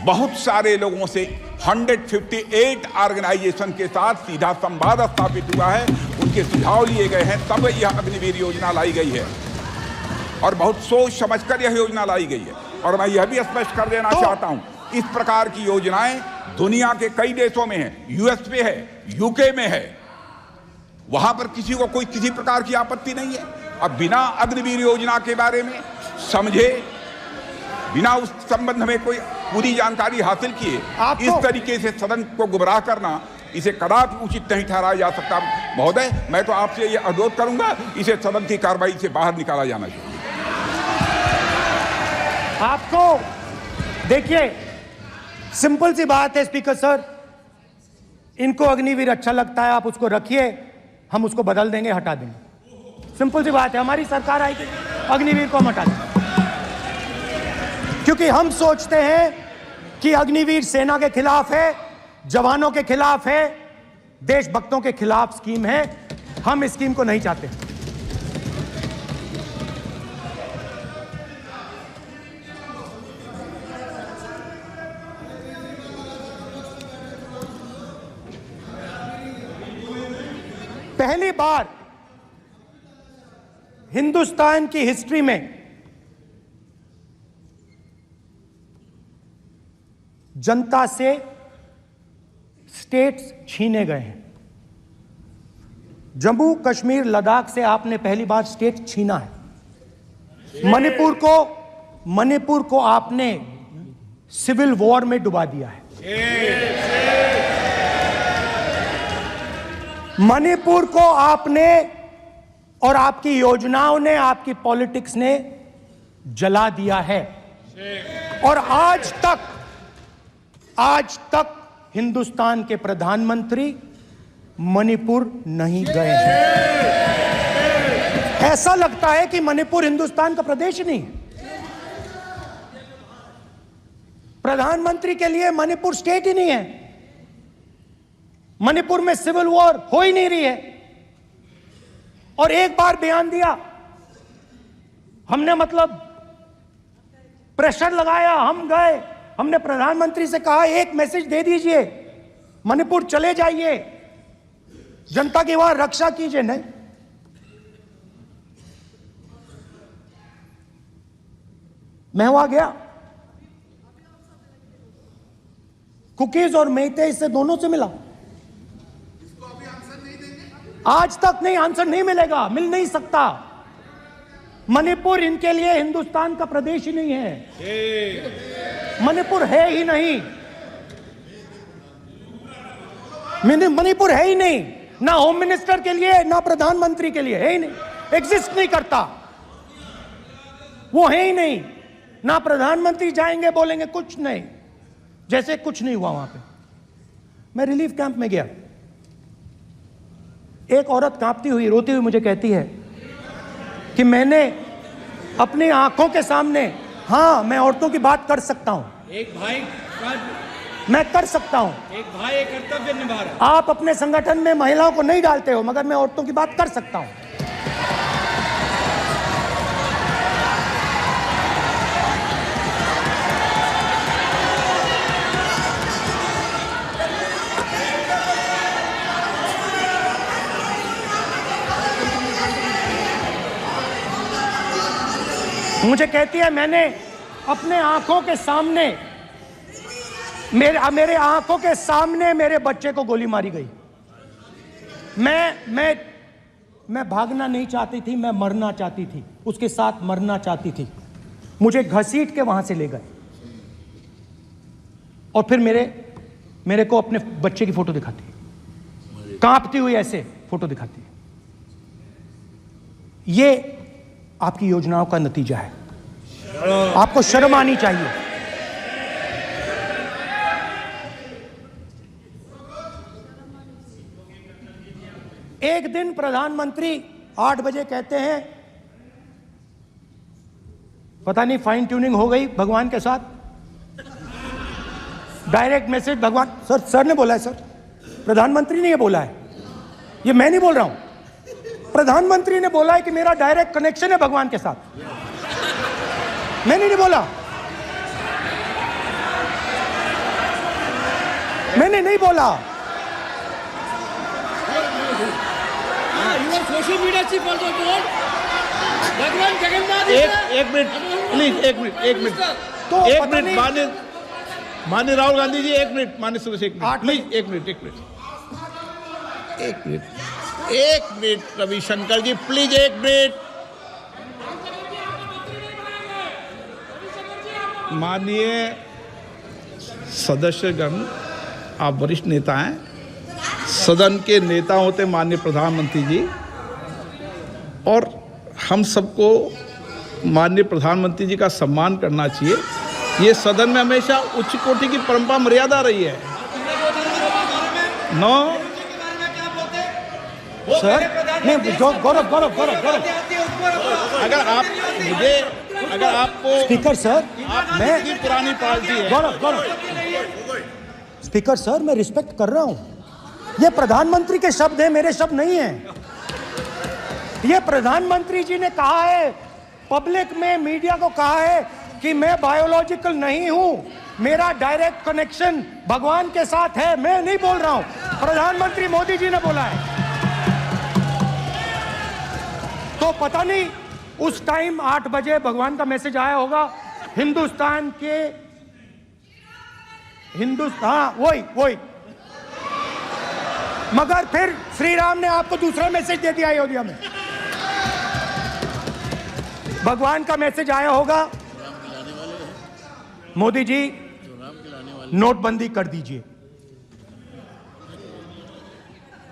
I: बहुत सारे लोगों से 158 ऑर्गेनाइजेशन के साथ सीधा संवाद स्थापित हुआ है, उनके सुझाव लिए गए हैं, तब यह अग्निवीर योजना लाई गई है और बहुत सोच समझकर यह योजना लाई गई है। और मैं यह भी स्पष्ट कर देना चाहता हूं, इस प्रकार की योजनाएं दुनिया के कई देशों में है, यूएस में है, यूके में है, वहां पर किसी को कोई किसी प्रकार की आपत्ति नहीं है। अब बिना अग्निवीर योजना के बारे में समझे, बिना उस संबंध में कोई पूरी जानकारी हासिल किए इस तरीके से सदन को गुमराह करना, इसे कदापि उचित नहीं ठहराया जा सकता। महोदय, मैं तो आपसे यह अनुरोध करूंगा, इसे सदन की कार्रवाई से बाहर निकाला जाना चाहिए।
A: आपको देखिए, सिंपल सी बात है स्पीकर सर, इनको अग्निवीर अच्छा लगता है, आप उसको रखिए, हम उसको बदल देंगे, हटा देंगे। सिंपल सी बात है, हमारी सरकार आएगी, अग्निवीर को हम हटा देंगे, क्योंकि हम सोचते हैं कि अग्निवीर सेना के खिलाफ है, जवानों के खिलाफ है, देशभक्तों के खिलाफ स्कीम है। हम इस स्कीम को नहीं चाहते। पहली बार हिंदुस्तान की हिस्ट्री में जनता से स्टेट्स छीने गए हैं। जम्मू कश्मीर लद्दाख से आपने पहली बार स्टेट छीना है। मणिपुर को आपने सिविल वॉर में डुबा दिया है। मणिपुर को आपने और आपकी योजनाओं ने, आपकी पॉलिटिक्स ने जला दिया है। और आज तक हिंदुस्तान के प्रधानमंत्री मणिपुर नहीं गए हैं। ऐसा लगता है कि मणिपुर हिंदुस्तान का प्रदेश नहीं है। प्रधानमंत्री के लिए मणिपुर स्टेट ही नहीं है। मणिपुर में सिविल वॉर हो ही नहीं रही है। और एक बार बयान दिया हमने, मतलब प्रेशर लगाया, हम गए हमने प्रधानमंत्री से कहा एक मैसेज दे दीजिए, मणिपुर चले जाइए, जनता की वहां रक्षा कीजिए। नहीं, मैं वहां गया, कुकीज और मेहते इससे दोनों से मिला। आज तक नहीं, आंसर नहीं मिलेगा, मिल नहीं सकता। मणिपुर इनके लिए हिंदुस्तान का प्रदेश ही नहीं है, मणिपुर है ही नहीं, मणिपुर है ही नहीं, ना होम मिनिस्टर के लिए ना प्रधानमंत्री के लिए, है ही नहीं, एग्जिस्ट नहीं करता, वो है ही नहीं। ना प्रधानमंत्री जाएंगे बोलेंगे कुछ नहीं, जैसे कुछ नहीं हुआ वहां पे। मैं रिलीफ कैंप में गया, एक औरत कांपती हुई रोती हुई मुझे कहती है कि मैंने अपनी आंखों के सामने, हाँ मैं औरतों की बात कर सकता हूं,
F: एक भाई
A: मैं कर सकता हूं,
F: एक भाई एक कर्तव्य निभा रहा।
A: आप अपने संगठन में महिलाओं को नहीं डालते हो, मगर मैं औरतों की बात कर सकता हूं। मुझे कहती है मैंने अपने आंखों के सामने, मेरे आंखों के सामने मेरे बच्चे को गोली मारी गई। मैं भागना नहीं चाहती थी, मैं मरना चाहती थी, उसके साथ मरना चाहती थी। मुझे घसीट के वहां से ले गए और फिर मेरे को अपने बच्चे की फोटो दिखाती, कांपती हुई ऐसे फोटो दिखाती। ये आपकी योजनाओं का नतीजा है, आपको शर्म आनी चाहिए। एक दिन प्रधानमंत्री 8 बजे कहते हैं, पता नहीं फाइन ट्यूनिंग हो गई भगवान के साथ, डायरेक्ट मैसेज भगवान, सर ने बोला है, सर प्रधानमंत्री ने ये बोला है, ये मैं नहीं बोल रहा हूं, प्रधानमंत्री ने बोला है कि मेरा डायरेक्ट कनेक्शन है भगवान के साथ, मैंने नहीं बोला, मैंने नहीं बोला।
F: Social media chief also told भगवान जगन्नाथ।
C: एक मिनट प्लीज, एक मिनट
A: तो
C: एक मिनट माननीय राहुल गांधी जी, एक मिनट, माननीय सुरेश, एक मिनट प्लीज, एक मिनट रविशंकर जी प्लीज, एक मिनट। माननीय सदस्यगण, आप वरिष्ठ नेता हैं, सदन के नेता होते माननीय प्रधानमंत्री जी, और हम सबको माननीय प्रधानमंत्री जी का सम्मान करना चाहिए। ये सदन में हमेशा उच्च कोटि की परंपरा मर्यादा रही है। नो
A: सर नहीं, गौरव
C: अगर आपको
A: स्पीकर सर, मैं
C: इतनी पुरानी पार्टी है।
A: गौरव स्पीकर सर, मैं रिस्पेक्ट कर रहा हूं, ये प्रधानमंत्री के शब्द हैं, मेरे शब्द नहीं हैं। ये प्रधानमंत्री जी ने कहा है, पब्लिक में मीडिया को कहा है कि मैं बायोलॉजिकल नहीं हूं, मेरा डायरेक्ट कनेक्शन भगवान के साथ है। मैं नहीं बोल रहा हूं, प्रधानमंत्री मोदी जी ने बोला है। तो पता नहीं उस टाइम 8 बजे भगवान का मैसेज आया होगा, हिंदुस्तान, वही मगर फिर श्री राम ने आपको दूसरा मैसेज दे दिया अयोध्या में। भगवान का मैसेज आया होगा, मोदी जी नोटबंदी कर दीजिए,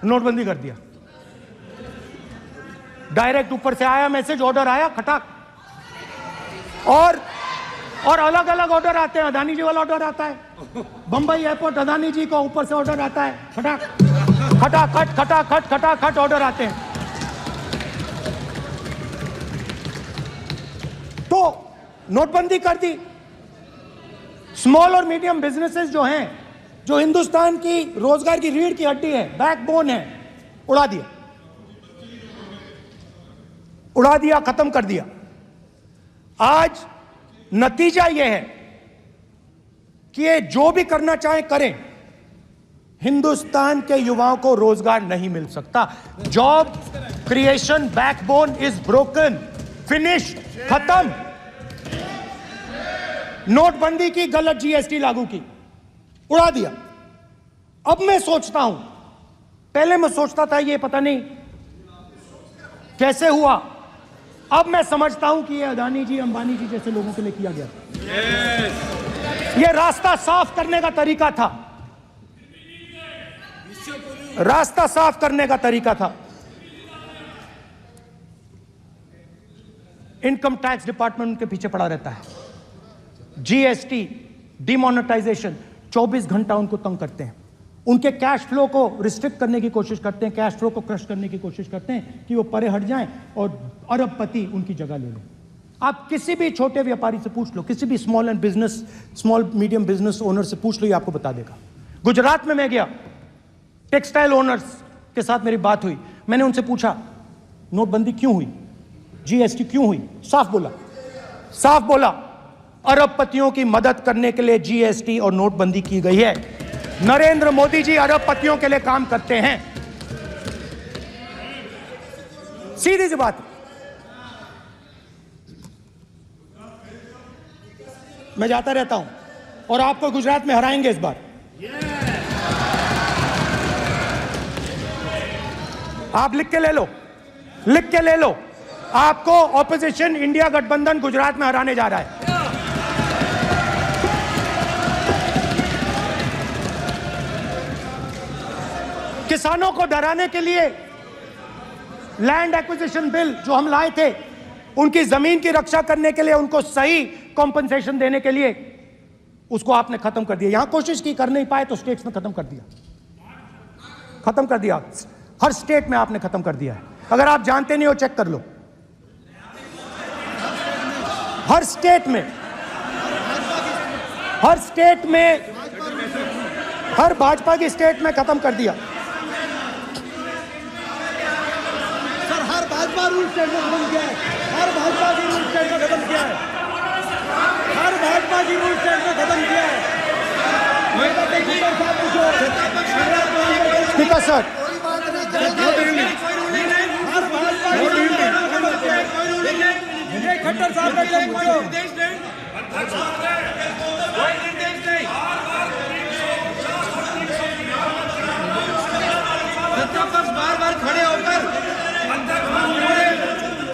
A: नोटबंदी कर दिया, डायरेक्ट ऊपर से आया मैसेज, ऑर्डर आया खटाक। और अलग अलग ऑर्डर आते हैं, अदानी जी वाला ऑर्डर आता है, बंबई एयरपोर्ट अदानी जी को ऊपर से ऑर्डर आता है, खटाखट ऑर्डर आते हैं। तो नोटबंदी कर दी। स्मॉल और मीडियम बिजनेसेस जो हैं, जो हिंदुस्तान की रोजगार की रीढ़ की हड्डी है, बैकबोन है, उड़ा दिया, खत्म कर दिया। आज नतीजा यह है कि ये जो भी करना चाहें करें, हिंदुस्तान के युवाओं को रोजगार नहीं मिल सकता। Job creation backbone is broken, finished, खत्म। नोटबंदी की, गलत जीएसटी लागू की, उड़ा दिया। अब मैं सोचता हूं, पहले मैं सोचता था ये पता नहीं कैसे हुआ, अब मैं समझता हूं कि ये अदानी जी, अंबानी जी जैसे लोगों के लिए किया गया। ये रास्ता साफ करने का तरीका था, रास्ता साफ करने का तरीका था। इनकम टैक्स डिपार्टमेंट उनके पीछे पड़ा रहता है, जीएसटी, डिमोनेटाइजेशन, 24 घंटा उनको तंग करते हैं, उनके कैश फ्लो को रिस्ट्रिक्ट करने की कोशिश करते हैं, कैश फ्लो को क्रश करने की कोशिश करते हैं कि वो परे हट जाएं और अरबपति उनकी जगह ले लें। आप किसी भी छोटे व्यापारी से पूछ लो, किसी भी स्मॉल मीडियम बिजनेस ओनर से पूछ लो, ये आपको बता देगा। गुजरात में मैं गया, टेक्सटाइल ओनर्स के साथ मेरी बात हुई, मैंने उनसे पूछा नोटबंदी क्यों हुई, जीएसटी क्यों हुई, साफ बोला अरबपतियों की मदद करने के लिए जीएसटी और नोटबंदी की गई है। नरेंद्र मोदी जी अरबपतियों के लिए काम करते हैं, सीधी सी बात। मैं जाता रहता हूं और आपको गुजरात में हराएंगे इस बार। आप लिख के ले लो, आपको ऑपोजिशन इंडिया गठबंधन गुजरात में हराने जा रहा है। किसानों को डराने के लिए लैंड एक्विजिशन बिल जो हम लाए थे, उनकी जमीन की रक्षा करने के लिए, उनको सही कॉम्पनसेशन देने के लिए, उसको आपने खत्म कर दिया। यहां कोशिश की, कर नहीं पाए तो स्टेट्स में खत्म कर दिया। हर स्टेट में आपने खत्म कर दिया है। अगर आप जानते नहीं हो, चेक कर लो, हर स्टेट में, हर भाजपा की स्टेट में खत्म कर दिया।
F: सर, हर भाजपा रूल स्टेट में खत्म किया है, हर भाजपा की रूल स्टेट में खत्म किया है, हर भाजपा की रूल स्टेट में खत्म किया है।
A: स्पीकर सर,
F: खट्टर साहब ने सत्तापक्ष बार खड़े होकर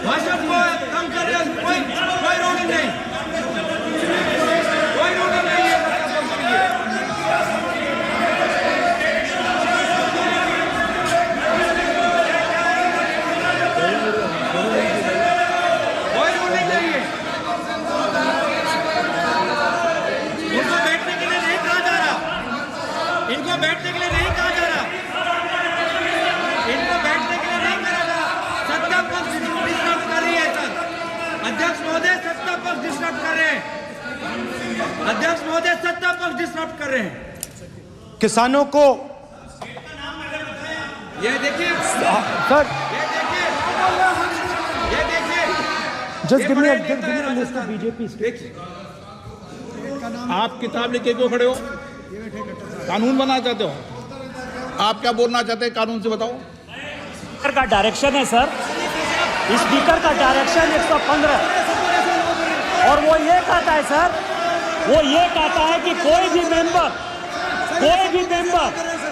F: भाषण को कम कर रहे हैं, कोई रोक नहीं, कोई रोक नहीं है। इनको बैठने के लिए नहीं कहा जा रहा, सत्ता पक्ष डिस्टर्ब कर रही है। सर, अध्यक्ष महोदय सत्ता पक्ष डिस्टर्ब कर रहे हैं, कर रहे हैं।
A: किसानों को
F: ये देखिए
A: सर,
F: ये देखिए
A: just give me a list of BJP.
C: आप किताब लेके क्यों खड़े हो? कानून बनाना चाहते हो? आप क्या बोलना चाहते हैं, कानून से बताओ।
G: स्पीकर का डायरेक्शन है सर, स्पीकर का डायरेक्शन 115, और वो ये कहता है सर, वो ये कहता है कि कोई भी मेंबर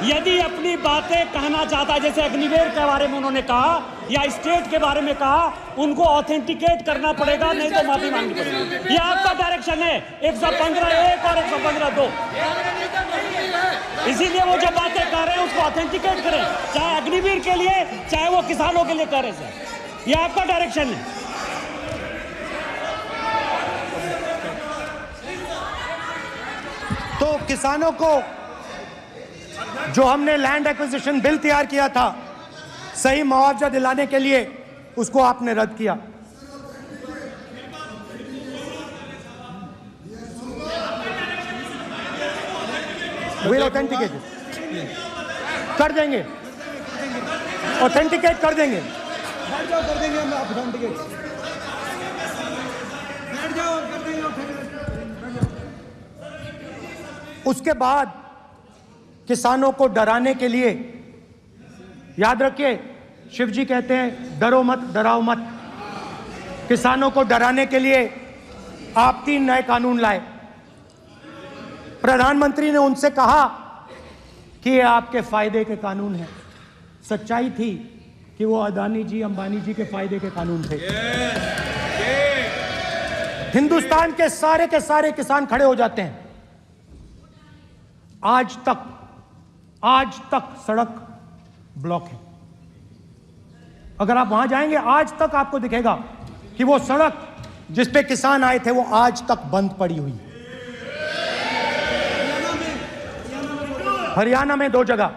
G: यदि अपनी बातें कहना चाहता है, जैसे अग्निवीर के बारे में उन्होंने कहा या स्टेट के बारे में कहा, उनको ऑथेंटिकेट करना पड़ेगा, नहीं तो माफी मांगनी पड़ेगी। ये आपका डायरेक्शन है 115(1) और 115(2). इसीलिए वो जो बातें कर रहे हैं उसको ऑथेंटिकेट करें, चाहे अग्निवीर के लिए, चाहे वो किसानों के लिए करें सर, ये आपका डायरेक्शन है।
A: तो किसानों को जो हमने लैंड एक्विजिशन बिल तैयार किया था, सही मुआवजा दिलाने के लिए, उसको आपने रद्द किया। We'll authenticate it. कर देंगे, ऑथेंटिकेट कर देंगे।
F: बैठ जाओ, कर देंगे हम ऑथेंटिकेट। बैठ जाओ, कर देंगे ऑथेंटिकेट।
A: उसके बाद किसानों को डराने के लिए, याद रखिए शिव जी कहते हैं डरो मत डराओ मत, किसानों को डराने के लिए आप 3 नए कानून लाए। प्रधानमंत्री ने उनसे कहा कि ये आपके फायदे के कानून हैं। सच्चाई थी कि वो अदानी जी अंबानी जी के फायदे के कानून थे। हिंदुस्तान के सारे किसान खड़े हो जाते हैं। आज तक सड़क ब्लॉक है। अगर आप वहां जाएंगे आज तक आपको दिखेगा कि वो सड़क जिस पे किसान आए थे वो आज तक बंद पड़ी हुई है। हरियाणा में 2 जगह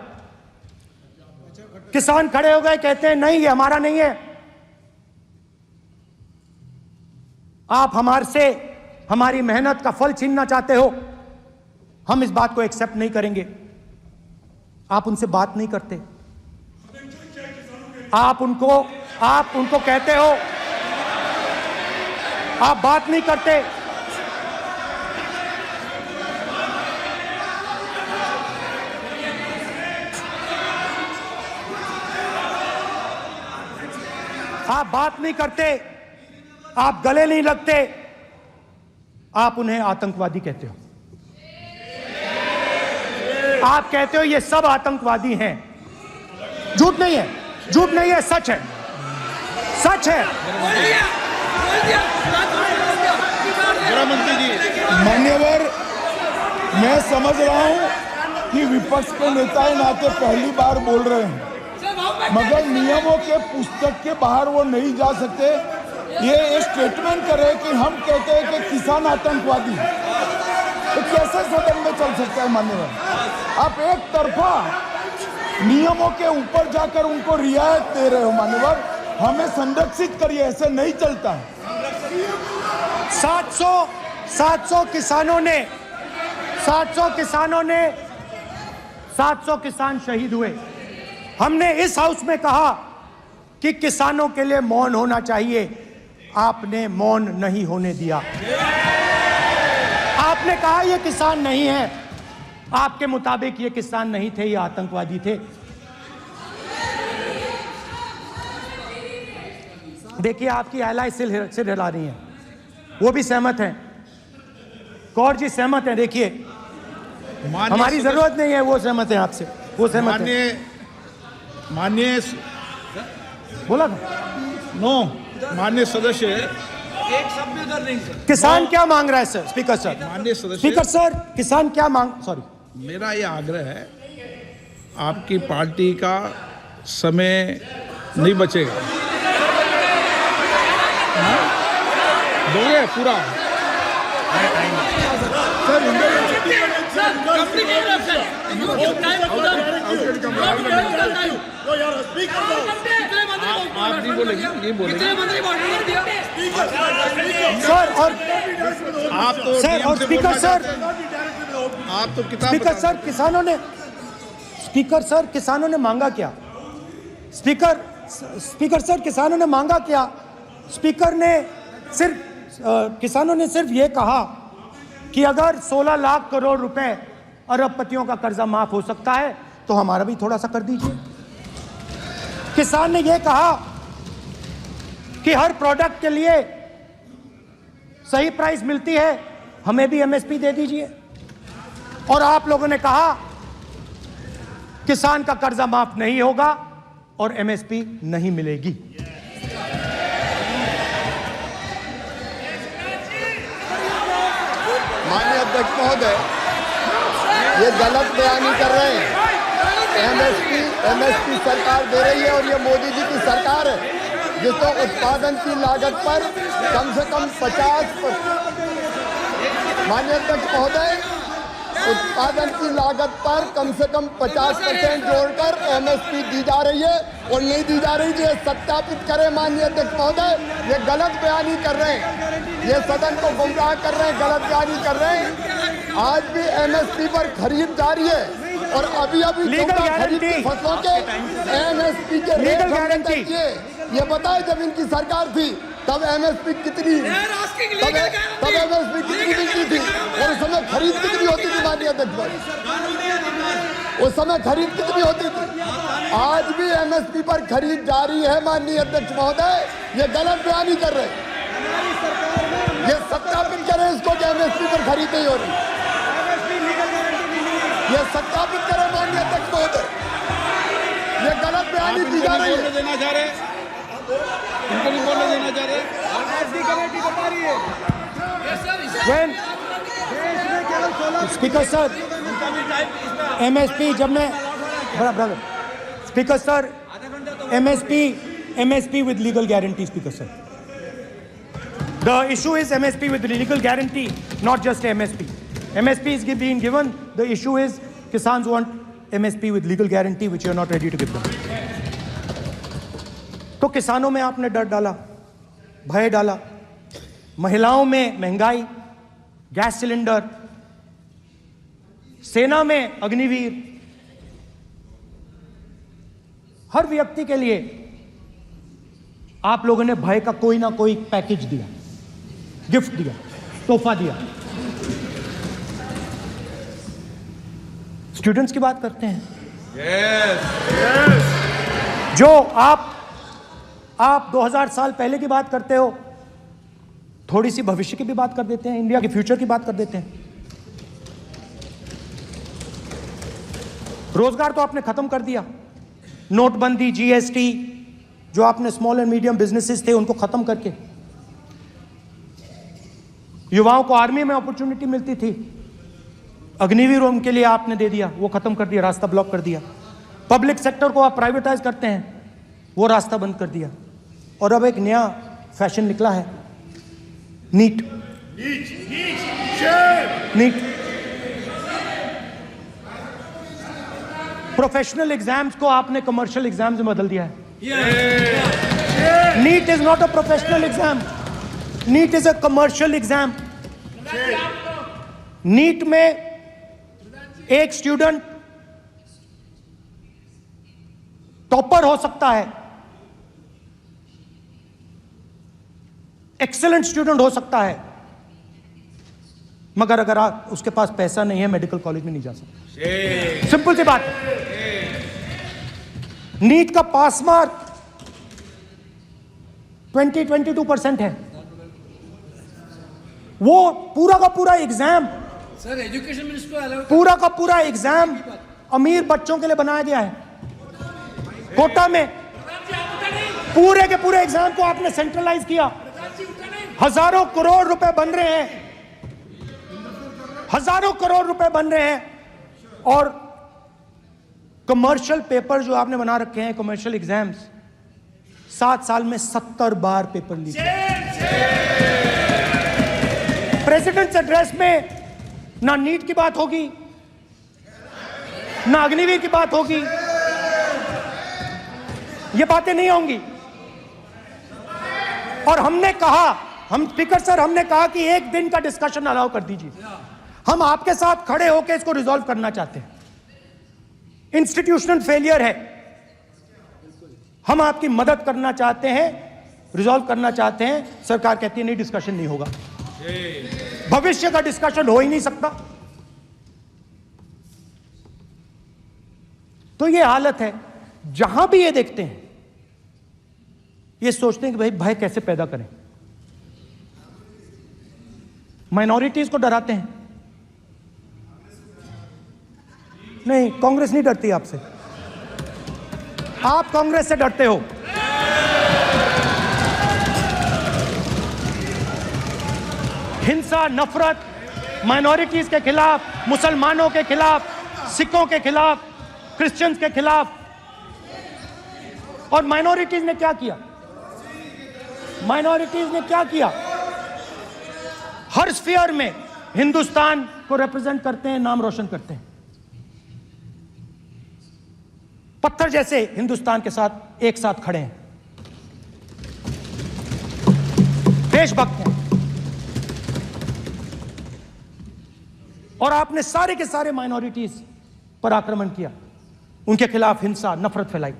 A: किसान खड़े हो गए, कहते हैं नहीं ये हमारा नहीं है, आप हमारे से हमारी मेहनत का फल छीनना चाहते हो, हम इस बात को एक्सेप्ट नहीं करेंगे। आप उनसे बात नहीं करते, आप उनको कहते हो, आप बात नहीं करते। आप बात नहीं करते, आप गले नहीं लगते, आप उन्हें आतंकवादी कहते हो। आप कहते हो ये सब आतंकवादी हैं। झूठ नहीं है, झूठ नहीं है, सच है, सच है।
B: मान्यवर, मैं समझ रहा हूं कि विपक्ष के नेता नाते पहली बार बोल रहे हैं, मगर नियमों के पुस्तक के बाहर वो नहीं जा सकते। ये स्टेटमेंट करे कि हम कहते हैं कि किसान आतंकवादी है, तो कैसे सदन में चल सकता है? मान्यवर, आप एक तरफा नियमों के ऊपर जाकर उनको रियायत दे रहे हो। मान्यवर, हमें संरक्षित करिए, ऐसे नहीं चलता है।
A: 700 किसान शहीद हुए। हमने इस हाउस में कहा कि किसानों के लिए मौन होना चाहिए, आपने मौन नहीं होने दिया। आपने कहा ये किसान नहीं है, आपके मुताबिक ये किसान नहीं थे, ये आतंकवादी थे। देखिए आपकी एलाय सिर हिला रही हैं, वो भी सहमत हैं, कौर जी सहमत हैं। देखिए हमारी जरूरत नहीं है, वो सहमत हैं आपसे, वो सहमत हैं।
C: माननीय
A: बोला था
C: नो, माननीय सदस्य,
F: एक शब्द उधर नहीं सर।
A: किसान क्या मांग रहा है सर? स्पीकर सर,
C: माननीय सदस्य,
A: स्पीकर सर, किसान क्या मांग, सॉरी,
C: मेरा ये आग्रह है, आपकी पार्टी का समय नहीं बचेगा। दोगे पूरा? आप नहीं बोलेंगे, ये बोलेंगे
A: सर। और
C: आप तो
A: सर और स्पीकर सर,
C: आप तो किताब
A: स्पीकर सर, किसानों ने मांगा क्या? स्पीकर सर, किसानों ने मांगा क्या? किसानों ने सिर्फ ये कहा कि अगर 16 लाख करोड़ रुपए अरबपतियों का कर्जा माफ हो सकता है तो हमारा भी थोड़ा सा कर दीजिए। किसान ने यह कहा कि हर प्रोडक्ट के लिए सही प्राइस मिलती है, हमें भी एमएसपी दे दीजिए। और आप लोगों ने कहा किसान का कर्जा माफ नहीं होगा और एमएसपी नहीं मिलेगी।
B: माननीय अध्यक्ष महोदय, ये गलत बयानी कर रहे हैं। एमएसपी सरकार दे रही है और ये मोदी जी की सरकार है जिसको उत्पादन की लागत पर कम से कम 50%, माननीय अध्यक्ष महोदय, उत्पादन की लागत पर कम से कम 50% जोड़कर एमएसपी दी जा रही है और नहीं दी जा रही। ये सत्यापित करें माननीय अध्यक्ष महोदय, ये गलत बयानी कर रहे हैं, ये सदन को गुमराह कर रहे हैं, गलत बयानी कर रहे हैं। आज भी एमएसपी पर खरीद जारी है
K: और अभी अभी
A: लीगल गारंटी,
K: फसलों के एमएसपी के
A: लीगल
K: रेट
A: गारंटी,
K: ये बताए जब इनकी सरकार थी तब एमएसपी कितनी तब एमएसपी कितनी मिलती थी और उस समय खरीद कितनी होती थी माननीय अध्यक्ष भाई, उस समय खरीद कितनी होती थी? आज भी एमएसपी पर खरीद जारी है माननीय अध्यक्ष महोदय, ये गलत बयानी कर रहे हैं। ये सत्यापित करें इसको कि एमएसपी पर खरीद नहीं हो रही, ये सत्यापित करें माननीय अध्यक्ष महोदय, ये गलत बयानी की जा रही है।
C: देना चाह रहे हैं, इनको नहीं बोलने देना चाह रहे।
A: स्पीकर सर, एमएसपी जब मैं brother speaker sir, MSP with legal guarantee, Speaker sir. The issue is MSP with legal guarantee, not just MSP. MSP is being given. The issue is Kisans want MSP with legal guarantee, which you are not ready to give them. तो किसानों में आपने डर डाला, भय डाला, महिलाओं में महंगाई, गैस सिलेंडर, सेना में अग्निवीर, हर व्यक्ति के लिए आप लोगों ने भय का कोई ना कोई पैकेज दिया, गिफ्ट दिया, तोहफा दिया। स्टूडेंट्स की बात करते हैं। जो आप 2000 साल पहले की बात करते हो, थोड़ी सी भविष्य की भी बात कर देते हैं, इंडिया के फ्यूचर की बात कर देते हैं। रोजगार तो आपने खत्म कर दिया, नोटबंदी, जीएसटी, जो आपने स्मॉल एंड मीडियम बिजनेसेस थे उनको खत्म करके, युवाओं को आर्मी में अपॉर्चुनिटी मिलती थी, अग्निवीर उनके लिए आपने दे दिया, वो खत्म कर दिया, रास्ता ब्लॉक कर दिया। पब्लिक सेक्टर को आप प्राइवेटाइज करते हैं, वो रास्ता बंद कर दिया। और अब एक नया फैशन निकला है, नीट। प्रोफेशनल एग्जाम्स को आपने कमर्शियल एग्जाम्स में बदल दिया है। NEET is not a professional exam, NEET is a commercial exam. NEET में एक स्टूडेंट टॉपर हो सकता है, एक्सीलेंट स्टूडेंट हो सकता है, मगर अगर आप उसके पास पैसा नहीं है, मेडिकल कॉलेज में नहीं जा सकता। सिंपल सी बात है। नीट का पास मार्क 22% है। वो पूरा का पूरा एग्जाम,
F: सर एजुकेशन मिनिस्टर
A: पूरा का पूरा एग्जाम अमीर बच्चों के लिए बनाया गया है। कोटा में पूरे के पूरे एग्जाम को आपने सेंट्रलाइज किया। हजारों करोड़ रुपए बन रहे हैं, हजारों करोड़ रुपए बन रहे हैं, और कमर्शियल पेपर जो आपने बना रखे हैं, कमर्शियल एग्जाम्स, 7 साल में 70 बार पेपर लीक। प्रेसिडेंट्स एड्रेस में ना नीट की बात होगी, ना अग्निवीर की बात होगी, ये बातें नहीं होंगी। और हमने कहा, हम स्पीकर सर, हमने कहा कि एक दिन का डिस्कशन अलाउ कर दीजिए। हम आपके साथ खड़े होकर इसको रिजॉल्व करना चाहते हैं। इंस्टीट्यूशनल फेलियर है, हम आपकी मदद करना चाहते हैं, रिजॉल्व करना चाहते हैं। सरकार कहती है नहीं, डिस्कशन नहीं होगा, भविष्य का डिस्कशन हो ही नहीं सकता। तो ये हालत है। जहां भी ये देखते हैं, ये सोचते हैं कि भाई भय कैसे पैदा करें, माइनॉरिटीज को डराते हैं। नहीं, कांग्रेस नहीं डरती आपसे, आप कांग्रेस से डरते हो। हिंसा, नफरत, माइनॉरिटीज के खिलाफ, मुसलमानों के खिलाफ, सिखों के खिलाफ, क्रिश्चियंस के खिलाफ। और माइनॉरिटीज ने क्या किया? माइनॉरिटीज ने क्या किया? हर स्फीयर में हिंदुस्तान को रिप्रेजेंट करते हैं, नाम रोशन करते हैं। पत्थर जैसे हिंदुस्तान के साथ एक साथ खड़े हैं, देशभक्त हैं। और आपने सारे के सारे माइनॉरिटीज पर आक्रमण किया, उनके खिलाफ हिंसा, नफरत फैलाई।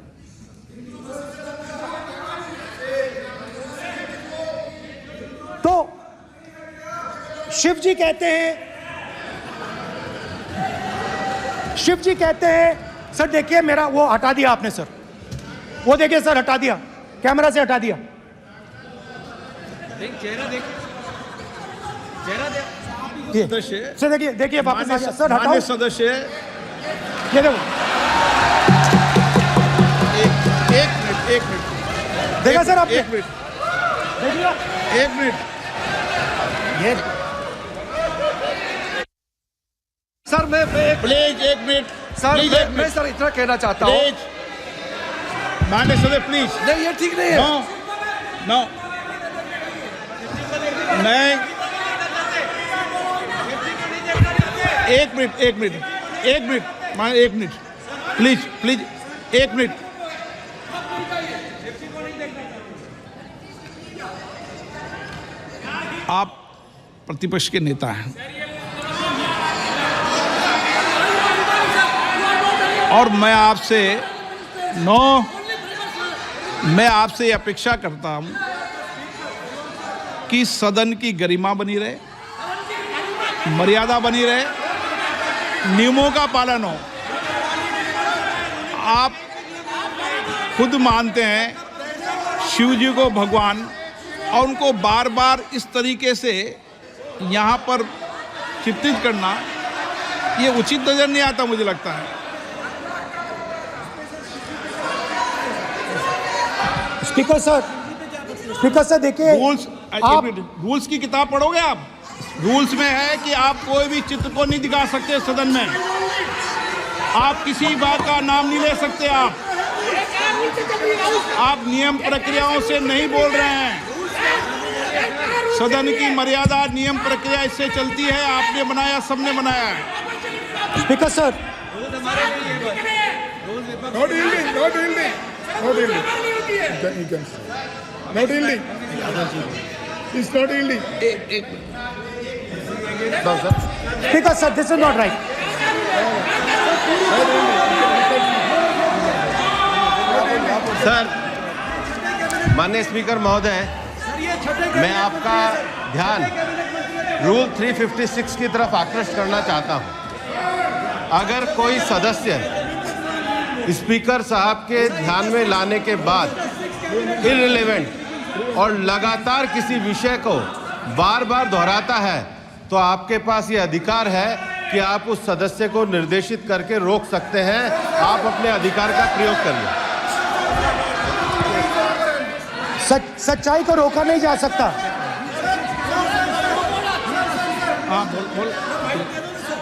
A: तो शिव जी कहते हैं, सर देखिए मेरा वो हटा दिया आपने सर, वो देखिए सर हटा दिया, कैमरा से हटा दिया।
C: सदस्य
A: सर देखिए वापस आ गया सर, हटाओ
C: मान्य सदस्य,
A: ये देखो,
C: एक मिनट
A: देखा सर आपने,
C: एक मिनट
A: देखिए
C: एक मिनट
A: ये
J: सर मैं
C: प्लीज एक मिनट
J: सर
C: प्लीज एक
J: मैं
C: मिनट
J: सर इतना कहना चाहता हूँ,
C: प्लीज मान्य सदस्य प्लीज।
J: नहीं ये ठीक नहीं है।
C: नो नहीं, एक मिनट मान एक मिनट प्लीज एक मिनट। आप प्रतिपक्ष के नेता हैं और मैं आपसे ये अपेक्षा करता हूं कि सदन की गरिमा बनी रहे, मर्यादा बनी रहे, नियमों का पालन हो। आप खुद मानते हैं शिव जी को भगवान, और उनको बार बार इस तरीके से यहाँ पर चित्रित करना ये उचित नजर नहीं आता, मुझे लगता है।
A: स्पीकर सर देखिए,
C: रूल्स की किताब पढ़ोगे आप? रूल्स में है कि आप कोई भी चित्र को नहीं दिखा सकते सदन में, आप किसी बात का नाम नहीं ले सकते, आप नियम प्रक्रियाओं से नहीं बोल रहे हैं। सदन की मर्यादा, नियम प्रक्रिया इससे चलती है, आपने बनाया, सबने बनाया है।
A: Speaker sir, speaker sir, this is not right.
E: Sir, माननीय स्पीकर महोदय, मैं आपका ध्यान रूल 356 की तरफ आकृष्ट करना चाहता हूं। अगर कोई सदस्य स्पीकर साहब के ध्यान में लाने के बाद इररिलेवेंट और लगातार किसी विषय को बार बार दोहराता है, तो आपके पास ये अधिकार है कि आप उस सदस्य को निर्देशित करके रोक सकते हैं। आप अपने अधिकार का प्रयोग करिए।
A: सच्चाई को रोका नहीं जा सकता।
C: हाँ बोल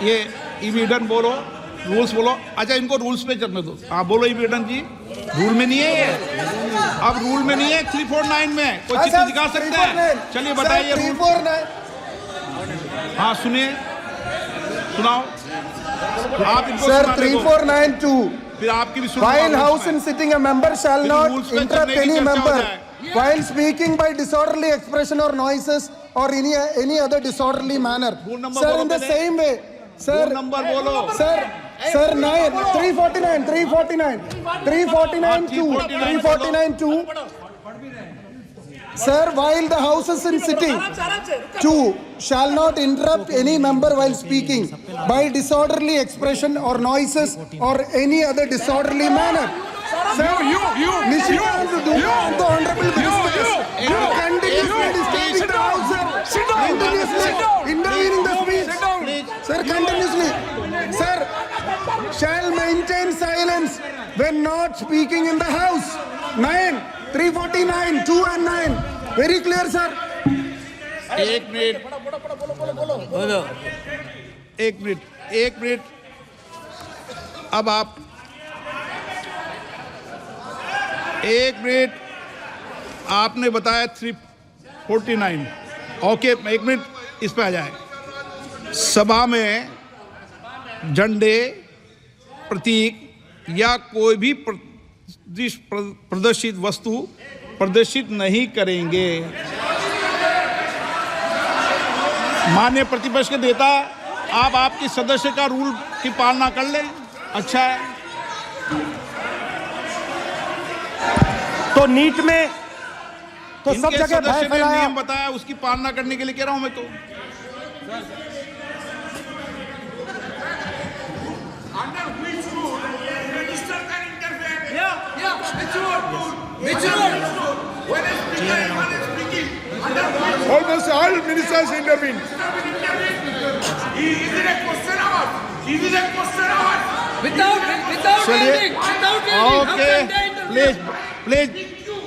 C: ये इविडन बोलो, रूल्स बोलो। अच्छा, इनको रूल्स पे चलने दो। हाँ बोलो इविडन जी, रूल में नहीं है ये, अब रूल में नहीं है, 349 में कोई चित्र दिखा सकता है? चलिए बताइए रूल। हाँ सुनिए, सुनाओ आप इनको।
K: सर 3492,
C: फिर आपकी भी
K: while house in sitting a member shall not interrupt any member while speaking by disorderly expression or noises or any other disorderly manner. Sir, in the same way, sir,
C: number बोलो
K: sir 349 Sir, while the house is in sitting, 2 shall not interrupt any member while speaking by disorderly expression or noises or any other disorderly manner. Sir, the honorable ministers, you continuously disturbing the house, sir. Continuously intervening the speech. Sir, continuously. Sir, shall maintain silence when not speaking in the house. 349, 2 and 9. Very clear, sir.
C: एक minute अब आप एक minute, आपने बताया 349। Okay, एक minute इस पे आ जाए। सभा में झंडे, प्रतीक या कोई भी प्रदर्शित वस्तु प्रदर्शित नहीं करेंगे। माननीय प्रतिपक्ष के नेता, आप आपकी सदस्य का रूल की पालना कर लें। अच्छा है।
A: तो नीट में तो सब
C: इनके
A: जगह भय
C: सदस्य ने
A: फैलाया।
C: नियम बताया, उसकी पालना करने के लिए कह रहा हूं मैं तो।
B: Almost all ministers intervened.
C: Okay, please please,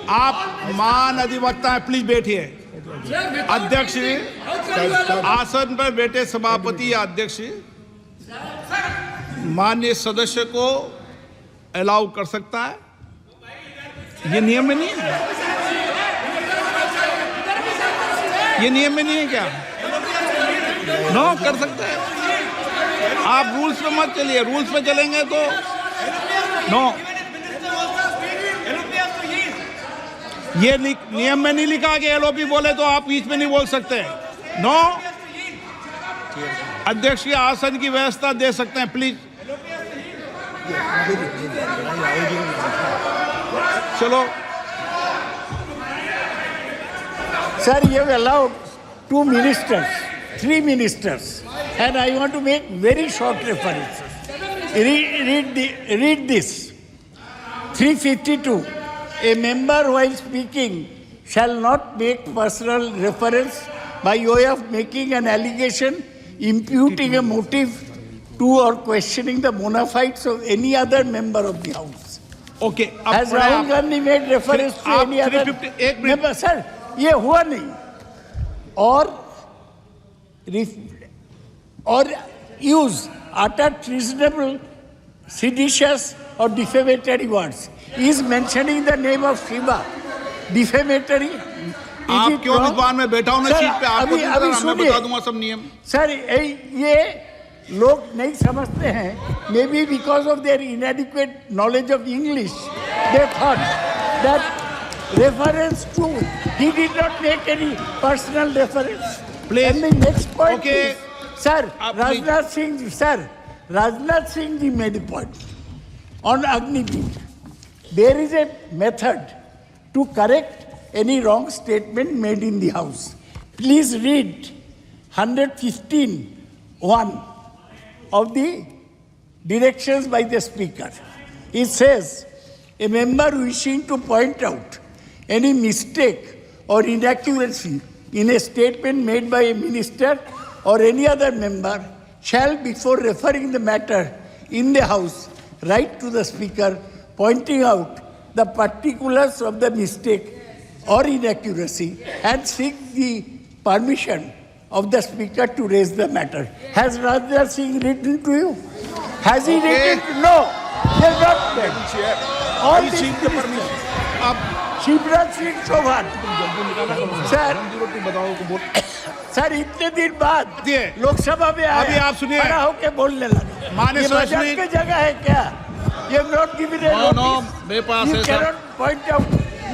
C: आप मान अधिवक्ता हैं, प्लीज बैठिए। अध्यक्ष आसन पर बैठे सभापति या अध्यक्ष माननीय सदस्य को अलाउ कर सकता है, ये नियम में नहीं है। ये नियम में नहीं है क्या? नो, कर सकते हैं। आप रूल्स पे मत चलिए, रूल्स पे चलेंगे तो नो। ये नियम में नहीं लिखा कि एलओपी बोले तो आप बीच में नहीं बोल सकते। नो, अध्यक्ष के आसन की व्यवस्था दे सकते हैं, प्लीज। चलो
L: Sir, you have allowed 2 ministers, 3 ministers, and I want to make very short references. Read this. 352. A member while speaking shall not make personal reference by way of making an allegation, imputing a motive to or questioning the bona fides of any other member of the House.
C: Okay,
L: Has Rahul Gandhi made reference to
C: आप
L: any other
C: 351
L: member? Sir, ये हुआ नहीं। or use utter treasonable, seditious or defamatory words. Is mentioning the name of Shiva defamatory?
C: आप क्यों विद्वान में बैठा हूं ना सीट पे? आपको नहीं पता, मैं बता दूंगा सब नियम।
L: सर, ये लोग नहीं समझते हैं, may be because of their inadequate knowledge of English, they thought that reference to, he did not make any personal reference.
C: Please.
L: And the next point
C: Okay.
L: is, sir,
C: please.
L: Rajnath Singh ji made a point on Agniveer. There is a method to correct any wrong statement made in the House. Please read 115(1) of the directions by the Speaker. It says, a member wishing to point out any mistake or inaccuracy in a statement made by a minister or any other member shall, before referring the matter in the House, write to the Speaker pointing out the particulars of the mistake or inaccuracy and seek the permission of the Speaker to raise the matter. Has Rajnath Singh written to you? Has he written? No. He has not written. All these Shivraj Singh Chouhan sir इतने दिन बाद लोकसभा में
C: अभी आप सुनिए,
L: खड़ा होके बोलने लगा।
C: माननीय
L: मजाक की जगह है क्या? ये नॉट गिवन ए नोटिस,
C: मेरे पास
L: यू
C: है
L: can
C: sir.
L: Not point out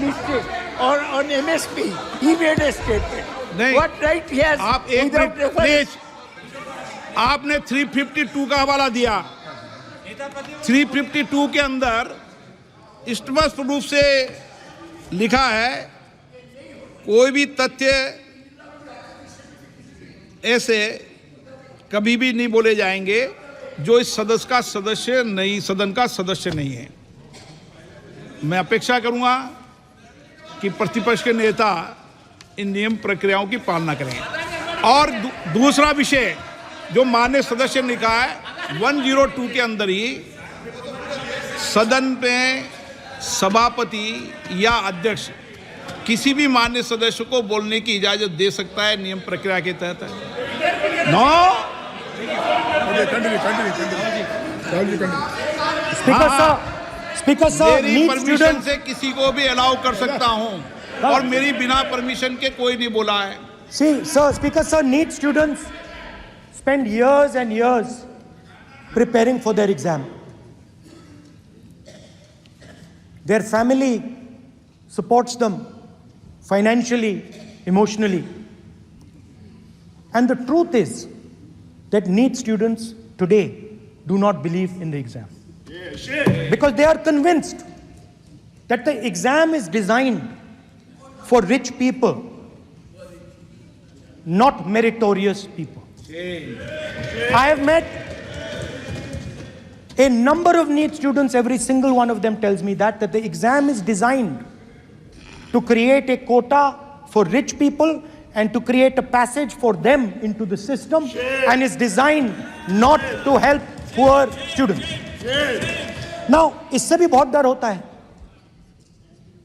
L: mistake or on MSP he made a statement.
C: नहीं,
L: व्हाट राइट ही हैज?
C: आप एक मिनट प्लीज। आपने 352 का हवाला दिया। 352 के अंदर स्पष्ट रूप से लिखा है, कोई भी तथ्य ऐसे कभी भी नहीं बोले जाएंगे जो इस सदस्य का सदस्य नहीं, सदन का सदस्य नहीं है। मैं अपेक्षा करूंगा कि प्रतिपक्ष के नेता इन नियम प्रक्रियाओं की पालना करें। और दूसरा विषय जो माननीय सदस्य ने लिखा है 102 के अंदर ही सदन में सभापति या अध्यक्ष किसी भी माननीय सदस्य को बोलने की इजाजत दे सकता है, नियम प्रक्रिया के तहत है। नो,
A: स्पीकर सर,
C: मेरी परमिशन से किसी को भी अलाउ कर सकता हूं और मेरी बिना परमिशन के कोई नहीं बोला है।
A: See, sir, Speaker sir, NEET students spend years and years preparing for their exam. Their family supports them financially, emotionally. And the truth is that NEET students today do not believe in the exam. Because they are convinced that the exam is designed for rich people, not meritorious people. I have met a number of NEET students, every single one of them tells me that the exam is designed to create a quota for rich people and to create a passage for them into the system, and is designed not to help poor students. Now, इससे भी बहुत डर होता है.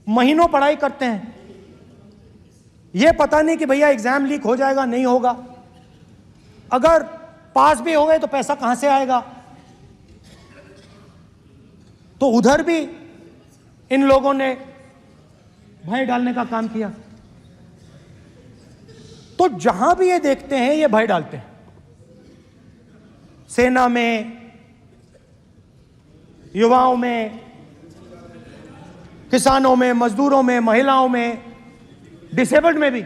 A: महीनों पढ़ाई करते हैं, ये पता नहीं कि भैया एग्जाम लीक हो जाएगा नहीं होगा, अगर पास भी हो गए तो पैसा कहां से आएगा. तो उधर भी इन लोगों ने भय डालने का काम किया. तो जहां भी ये देखते हैं ये भय डालते हैं. सेना में, युवाओं में, किसानों में, मजदूरों में, महिलाओं में, डिसेबल्ड में भी.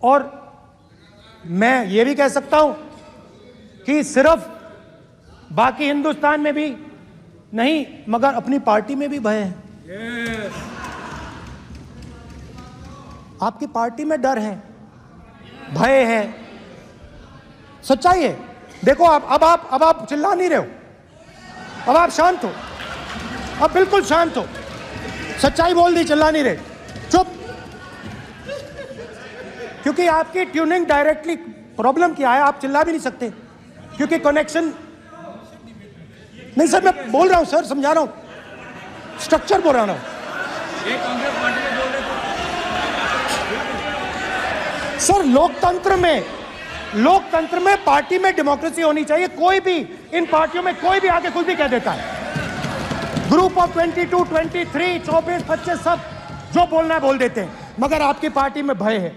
A: और मैं ये भी कह सकता हूं कि सिर्फ बाकी हिंदुस्तान में भी नहीं, मगर अपनी पार्टी में भी भय है. आपकी पार्टी में डर है, भय है, सच्चाई है. देखो अब आप चिल्ला नहीं रहे हो, अब आप शांत हो, अब बिल्कुल शांत हो. सच्चाई बोल दी, चिल्ला नहीं रहे, चुप. क्योंकि आपकी ट्यूनिंग डायरेक्टली प्रॉब्लम क्या है, आप चिल्ला भी नहीं सकते क्योंकि कनेक्शन नहीं. सर मैं बोल रहा हूं, सर समझा रहा हूं, स्ट्रक्चर बोल रहा हूं. सर लोकतंत्र में पार्टी में डेमोक्रेसी होनी चाहिए. कोई भी इन पार्टियों में कोई भी आके कुछ भी कह देता है. ग्रुप ऑफ 22, 23, 24, 25 सब जो बोलना है बोल देते हैं, मगर आपकी पार्टी में भय है.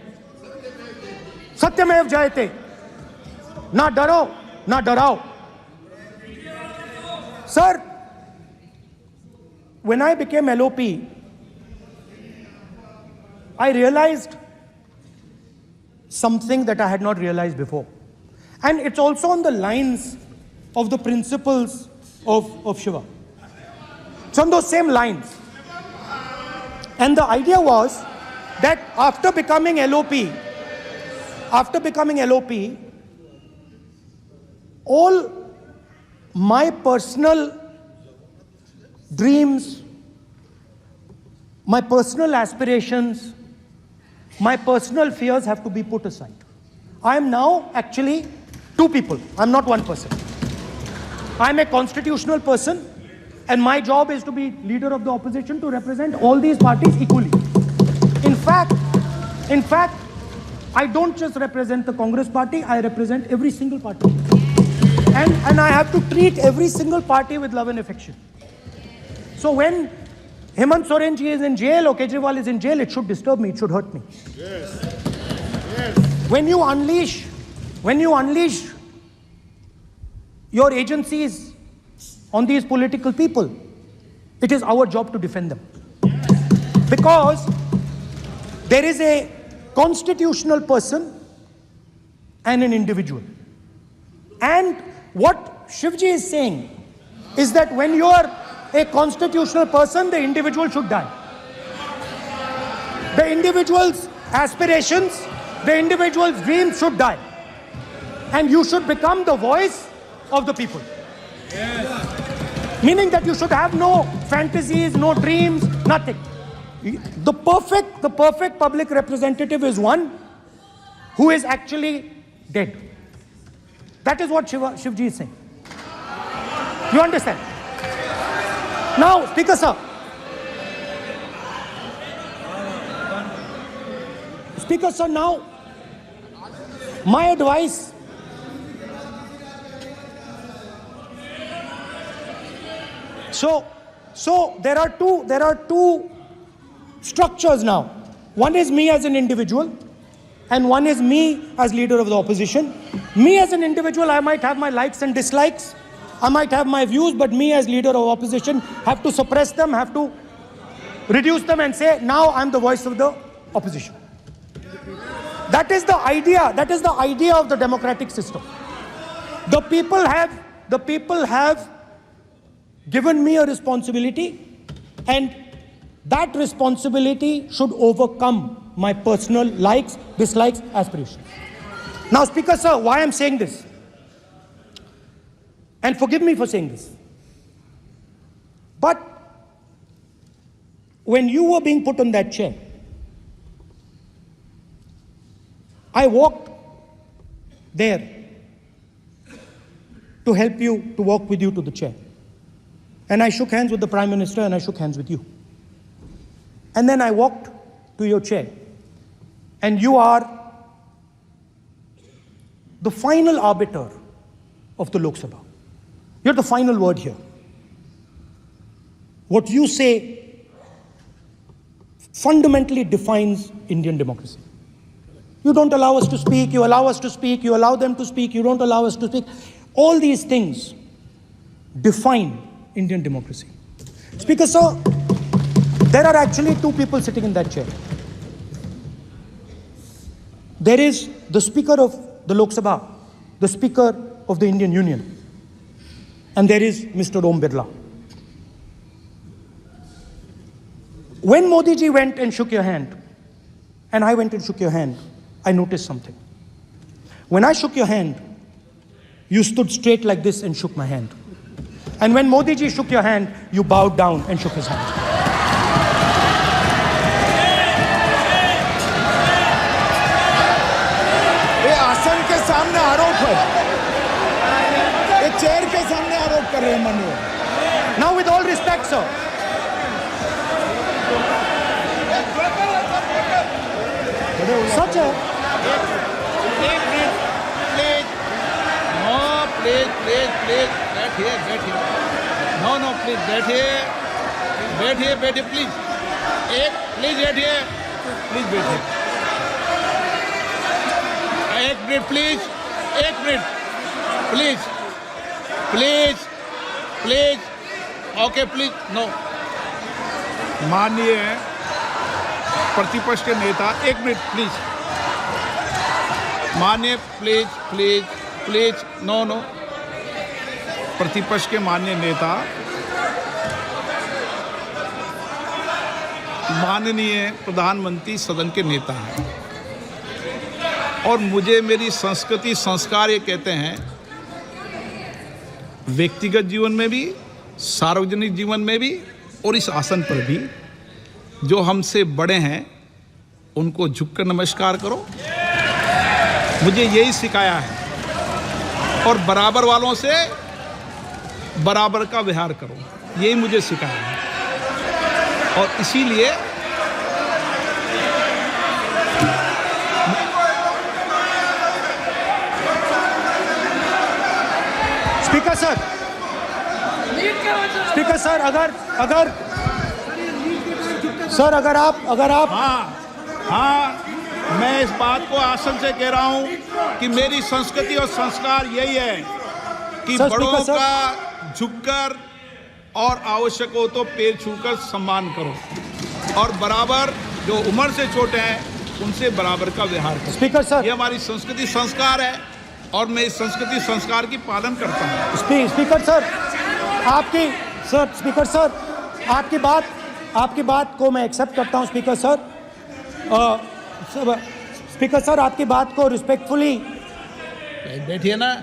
A: सत्यमेव जयते, ना डरो ना डराओ. Sir, when I became LOP, I realized something that I had not realized before. And it's also on the lines of the principles of Shiva. It's on those same lines. And the idea was that after becoming LOP, all my personal dreams, my personal aspirations, my personal fears have to be put aside. I am now actually two people. I'm not one person. I'm a constitutional person, and my job is to be leader of the opposition, to represent all these parties equally. In fact, I don't just represent the Congress party, I represent every single party. And I have to treat every single party with love and affection. So when Hemant Soren ji is in jail or Kejriwal is in jail, it should disturb me, it should hurt me. Yes. When you unleash your agencies on these political people, it is our job to defend them. Because there is a constitutional person and an individual. And what Shivji is saying is that when you are a constitutional person, the individual should die. The individual's aspirations, the individual's dreams should die. And you should become the voice of the people. Yes. Meaning that you should have no fantasies, no dreams, nothing. The perfect public representative is one who is actually dead. That is what Shivji is saying. You understand? Now, Speaker sir. Speaker sir, now, my advice. So there are two structures now. One is me as an individual, and one is me as leader of the opposition. Me as an individual, I might have my likes and dislikes. I might have my views, but me as leader of opposition have to suppress them, have to reduce them and say, now I'm the voice of the opposition. That is the idea of the democratic system. The people have the people have given me a responsibility, and that responsibility should overcome my personal likes, dislikes, aspirations. Now, Speaker Sir, why I'm saying this, and forgive me for saying this, but when you were being put on that chair, I walked there to help you, to walk with you to the chair. And I shook hands with the Prime Minister and I shook hands with you. And then I walked to your chair. And you are the final arbiter of the Lok Sabha. You're the final word here. What you say fundamentally defines Indian democracy. You don't allow us to speak, you allow us to speak, you allow them to speak, you don't allow us to speak. All these things define Indian democracy. Speaker Sir, there are actually two people sitting in that chair. There is the Speaker of the Lok Sabha, the Speaker of the Indian Union, and there is Mr. Om Birla. When Modi ji went and shook your hand, and I went and shook your hand, I noticed something. When I shook your hand, you stood straight like this and shook my hand. And when Modi ji shook your hand, you bowed down and shook his hand.
B: ये आसन के सामने आरोप है, ये chair के सामने आरोप कर रहे हैं माननीय।
A: Now, with all respect, sir, such a
C: बैठिए नो प्लीज बैठिए प्लीज बैठिए एक minute please okay please no. माननीय प्रतिपक्ष के नेता एक मिनट प्लीज, माननीय प्लीज नो। प्रतिपक्ष के माननीय नेता, माननीय प्रधानमंत्री सदन के नेता हैं और मुझे मेरी संस्कृति संस्कार ये कहते हैं, व्यक्तिगत जीवन में भी, सार्वजनिक जीवन में भी और इस आसन पर भी, जो हमसे बड़े हैं उनको झुककर नमस्कार करो। मुझे यही सिखाया है और बराबर वालों से बराबर का व्यवहार करो, यही मुझे सिखाया है। और इसीलिए
A: स्पीकर सर अगर आप
C: हाँ, मैं इस बात को आसन से कह रहा हूं कि मेरी संस्कृति और संस्कार यही है कि बड़ों का झुककर और आवश्यक हो तो पैर छूकर सम्मान करो और बराबर जो उम्र से छोटे हैं उनसे बराबर का व्यवहार करो।
A: स्पीकर सर,
C: ये हमारी संस्कृति संस्कार है और मैं इस संस्कृति संस्कार की पालन करता हूँ।
A: स्पीकर सर आपकी बात को मैं एक्सेप्ट करता हूँ। स्पीकर सर आपकी बात को रिस्पेक्टफुली
C: बैठिए ना।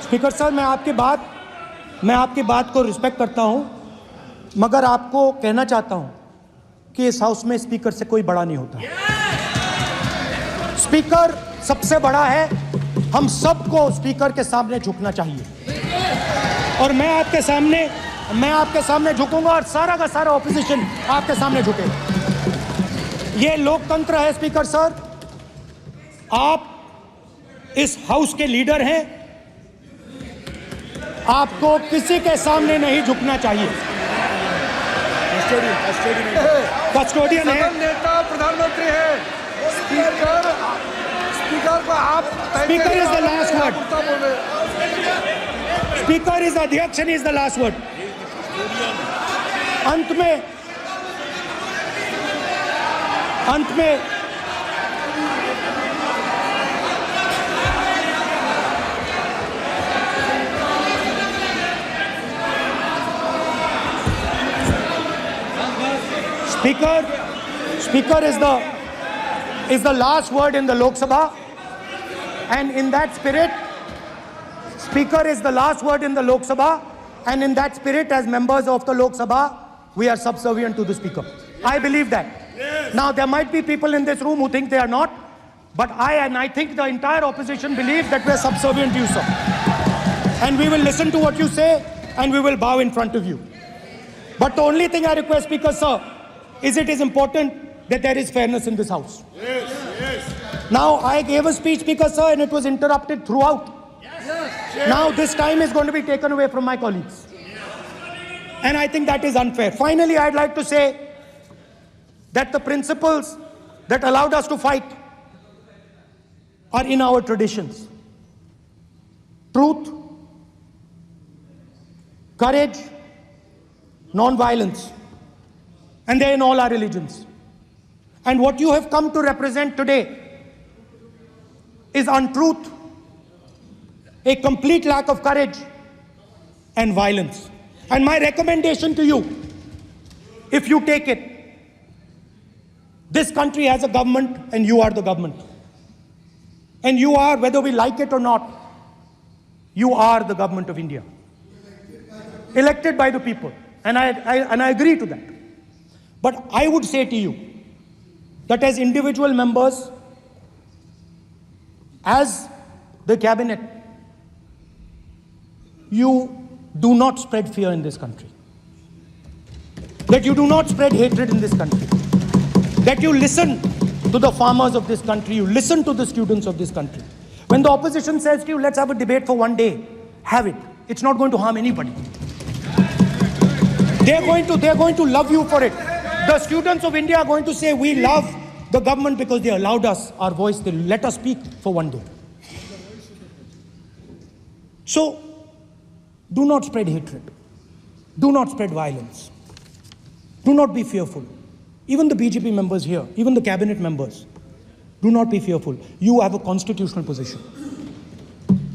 A: स्पीकर सर मैं आपकी बात को रिस्पेक्ट करता हूं, मगर आपको कहना चाहता हूं कि इस हाउस में स्पीकर से कोई बड़ा नहीं होता। स्पीकर सबसे बड़ा है, हम सबको स्पीकर के सामने झुकना चाहिए और मैं आपके सामने झुकूंगा और सारा का सारा ऑपोजिशन आपके सामने झुकेगा। ये लोकतंत्र है स्पीकर सर, आप इस हाउस के लीडर हैं, आपको किसी के सामने नहीं झुकना चाहिए। कस्टोडियन है,
J: नेता प्रधानमंत्री है, स्पीकर को आप
A: speaker is the last word, speaker is अध्यक्ष इज द लास्ट वर्ड। अंत में Speaker is the last word in the Lok Sabha, and in that spirit, Speaker is the last word in the Lok Sabha, and in that spirit, as members of the Lok Sabha, we are subservient to the Speaker. I believe that. Now, there might be people in this room who think they are not, but I think the entire opposition believes that we are subservient to you, sir. And we will listen to what you say, and we will bow in front of you. But the only thing I request, Speaker, sir, is it is important that there is fairness in this House. Now, I gave a speech, Speaker, sir, and it was interrupted throughout. Now, this time is going to be taken away from my colleagues. And I think that is unfair. Finally, I'd like to say that the principles that allowed us to fight are in our traditions. Truth, courage, non-violence. And they're in all our religions. And what you have come to represent today is untruth, a complete lack of courage, and violence. And my recommendation to you, if you take it, this country has a government and you are the government. And you are, whether we like it or not, you are the government of India. Elected by the people. And I agree to that. But I would say to you that as individual members, as the cabinet, you do not spread fear in this country. That you do not spread hatred in this country. That you listen to the farmers of this country, you listen to the students of this country. When the opposition says to you, let's have a debate for one day, have it. It's not going to harm anybody. They're going to love you for it. The students of India are going to say, we love the government because they allowed us our voice, they let us speak for one day. So, do not spread hatred. Do not spread violence. Do not be fearful. Even the BJP members here, even the cabinet members, do not be fearful. You have a constitutional position.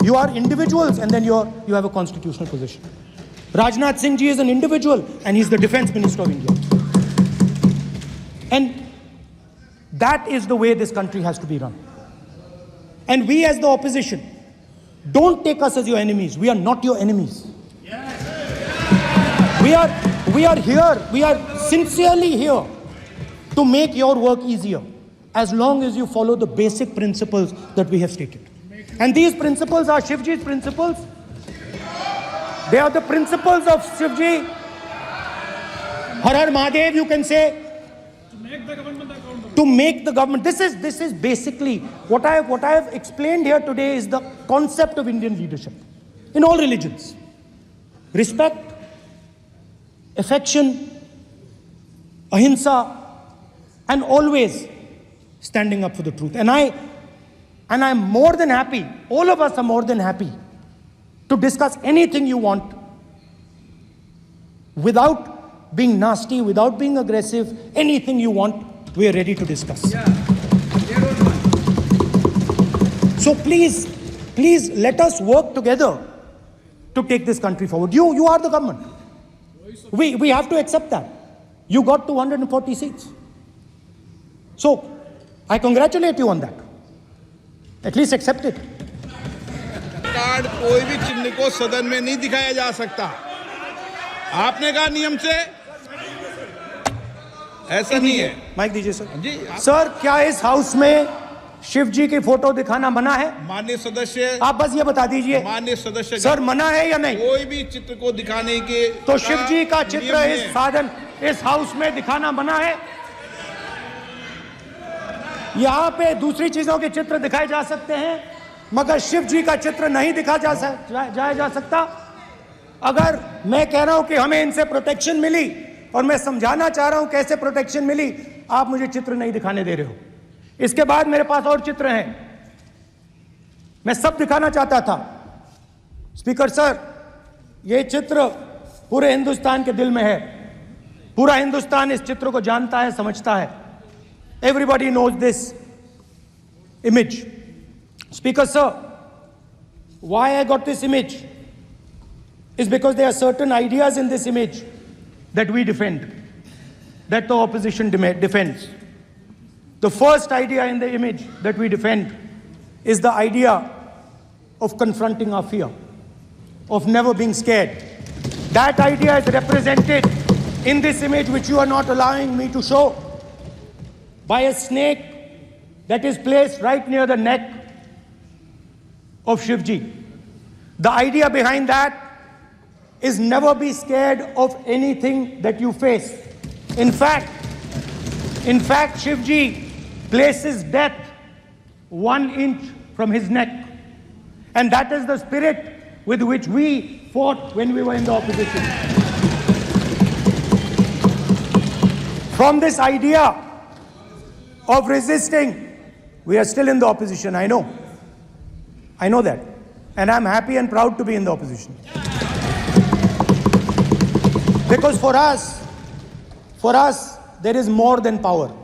A: You are individuals and then you have a constitutional position. Rajnath Singh ji is an individual and he's the defense minister of India. And that is the way this country has to be run. And we as the opposition, don't take us as your enemies. We are not your enemies. We are here, we are sincerely here to make your work easier as long as you follow the basic principles that we have stated. And these principles are Shivji's principles. They are the principles of Shivji. Har Har Mahadev, you can say. To make the government. This is basically what I have explained here today is the concept of Indian leadership in all religions. Respect, affection, ahimsa, and always standing up for the truth. And I'm more than happy, all of us are more than happy to discuss anything you want without being nasty, without being aggressive, anything you want, we are ready to discuss. So please let us work together to take this country forward. You are the government. We have to accept that. You got 240 seats. So I congratulate you on that. At least accept it.
C: Card कोई भी चिन्ह को सदन में नहीं दिखाया जा सकता. आपने कहा नियम से ऐसा नहीं है.
A: माइक दीजिए सर.
C: जी
A: सर, क्या इस हाउस में शिव जी की फोटो दिखाना मना है?
C: माननीय सदस्य,
A: आप बस ये बता दीजिए.
C: माननीय सदस्य
A: सर, मना है या नहीं?
C: कोई भी चित्र को दिखाने के
A: तो शिव जी का चित्र इस हाउस में दिखाना मना है. यहाँ पे दूसरी चीजों के चित्र दिखाए जा सकते हैं मगर शिव जी का चित्र नहीं दिखाया जा सकता. अगर मैं कह रहा हूं कि हमें इनसे प्रोटेक्शन मिली और मैं समझाना चाह रहा हूं कैसे प्रोटेक्शन मिली, आप मुझे चित्र नहीं दिखाने दे रहे हो. इसके बाद मेरे पास और चित्र हैं, मैं सब दिखाना चाहता था. स्पीकर सर, ये चित्र पूरे हिंदुस्तान के दिल में है. पूरा हिंदुस्तान इस चित्र को जानता है, समझता है. Everybody knows this image. Speaker sir, why I got this image is because there are certain ideas in this image that we defend. that the opposition defends. The first idea in the image that we defend is the idea of confronting our fear, of never being scared. That idea is represented in this image, which you are not allowing me to show, by a snake that is placed right near the neck of Shivji. The idea behind that is never be scared of anything that you face. In fact, Shivji places death 1 inch from his neck. And that is the spirit with which we fought when we were in the opposition. From this idea of resisting, we are still in the opposition, I know. I know that. And I'm happy and proud to be in the opposition. Because for us, there is more than power.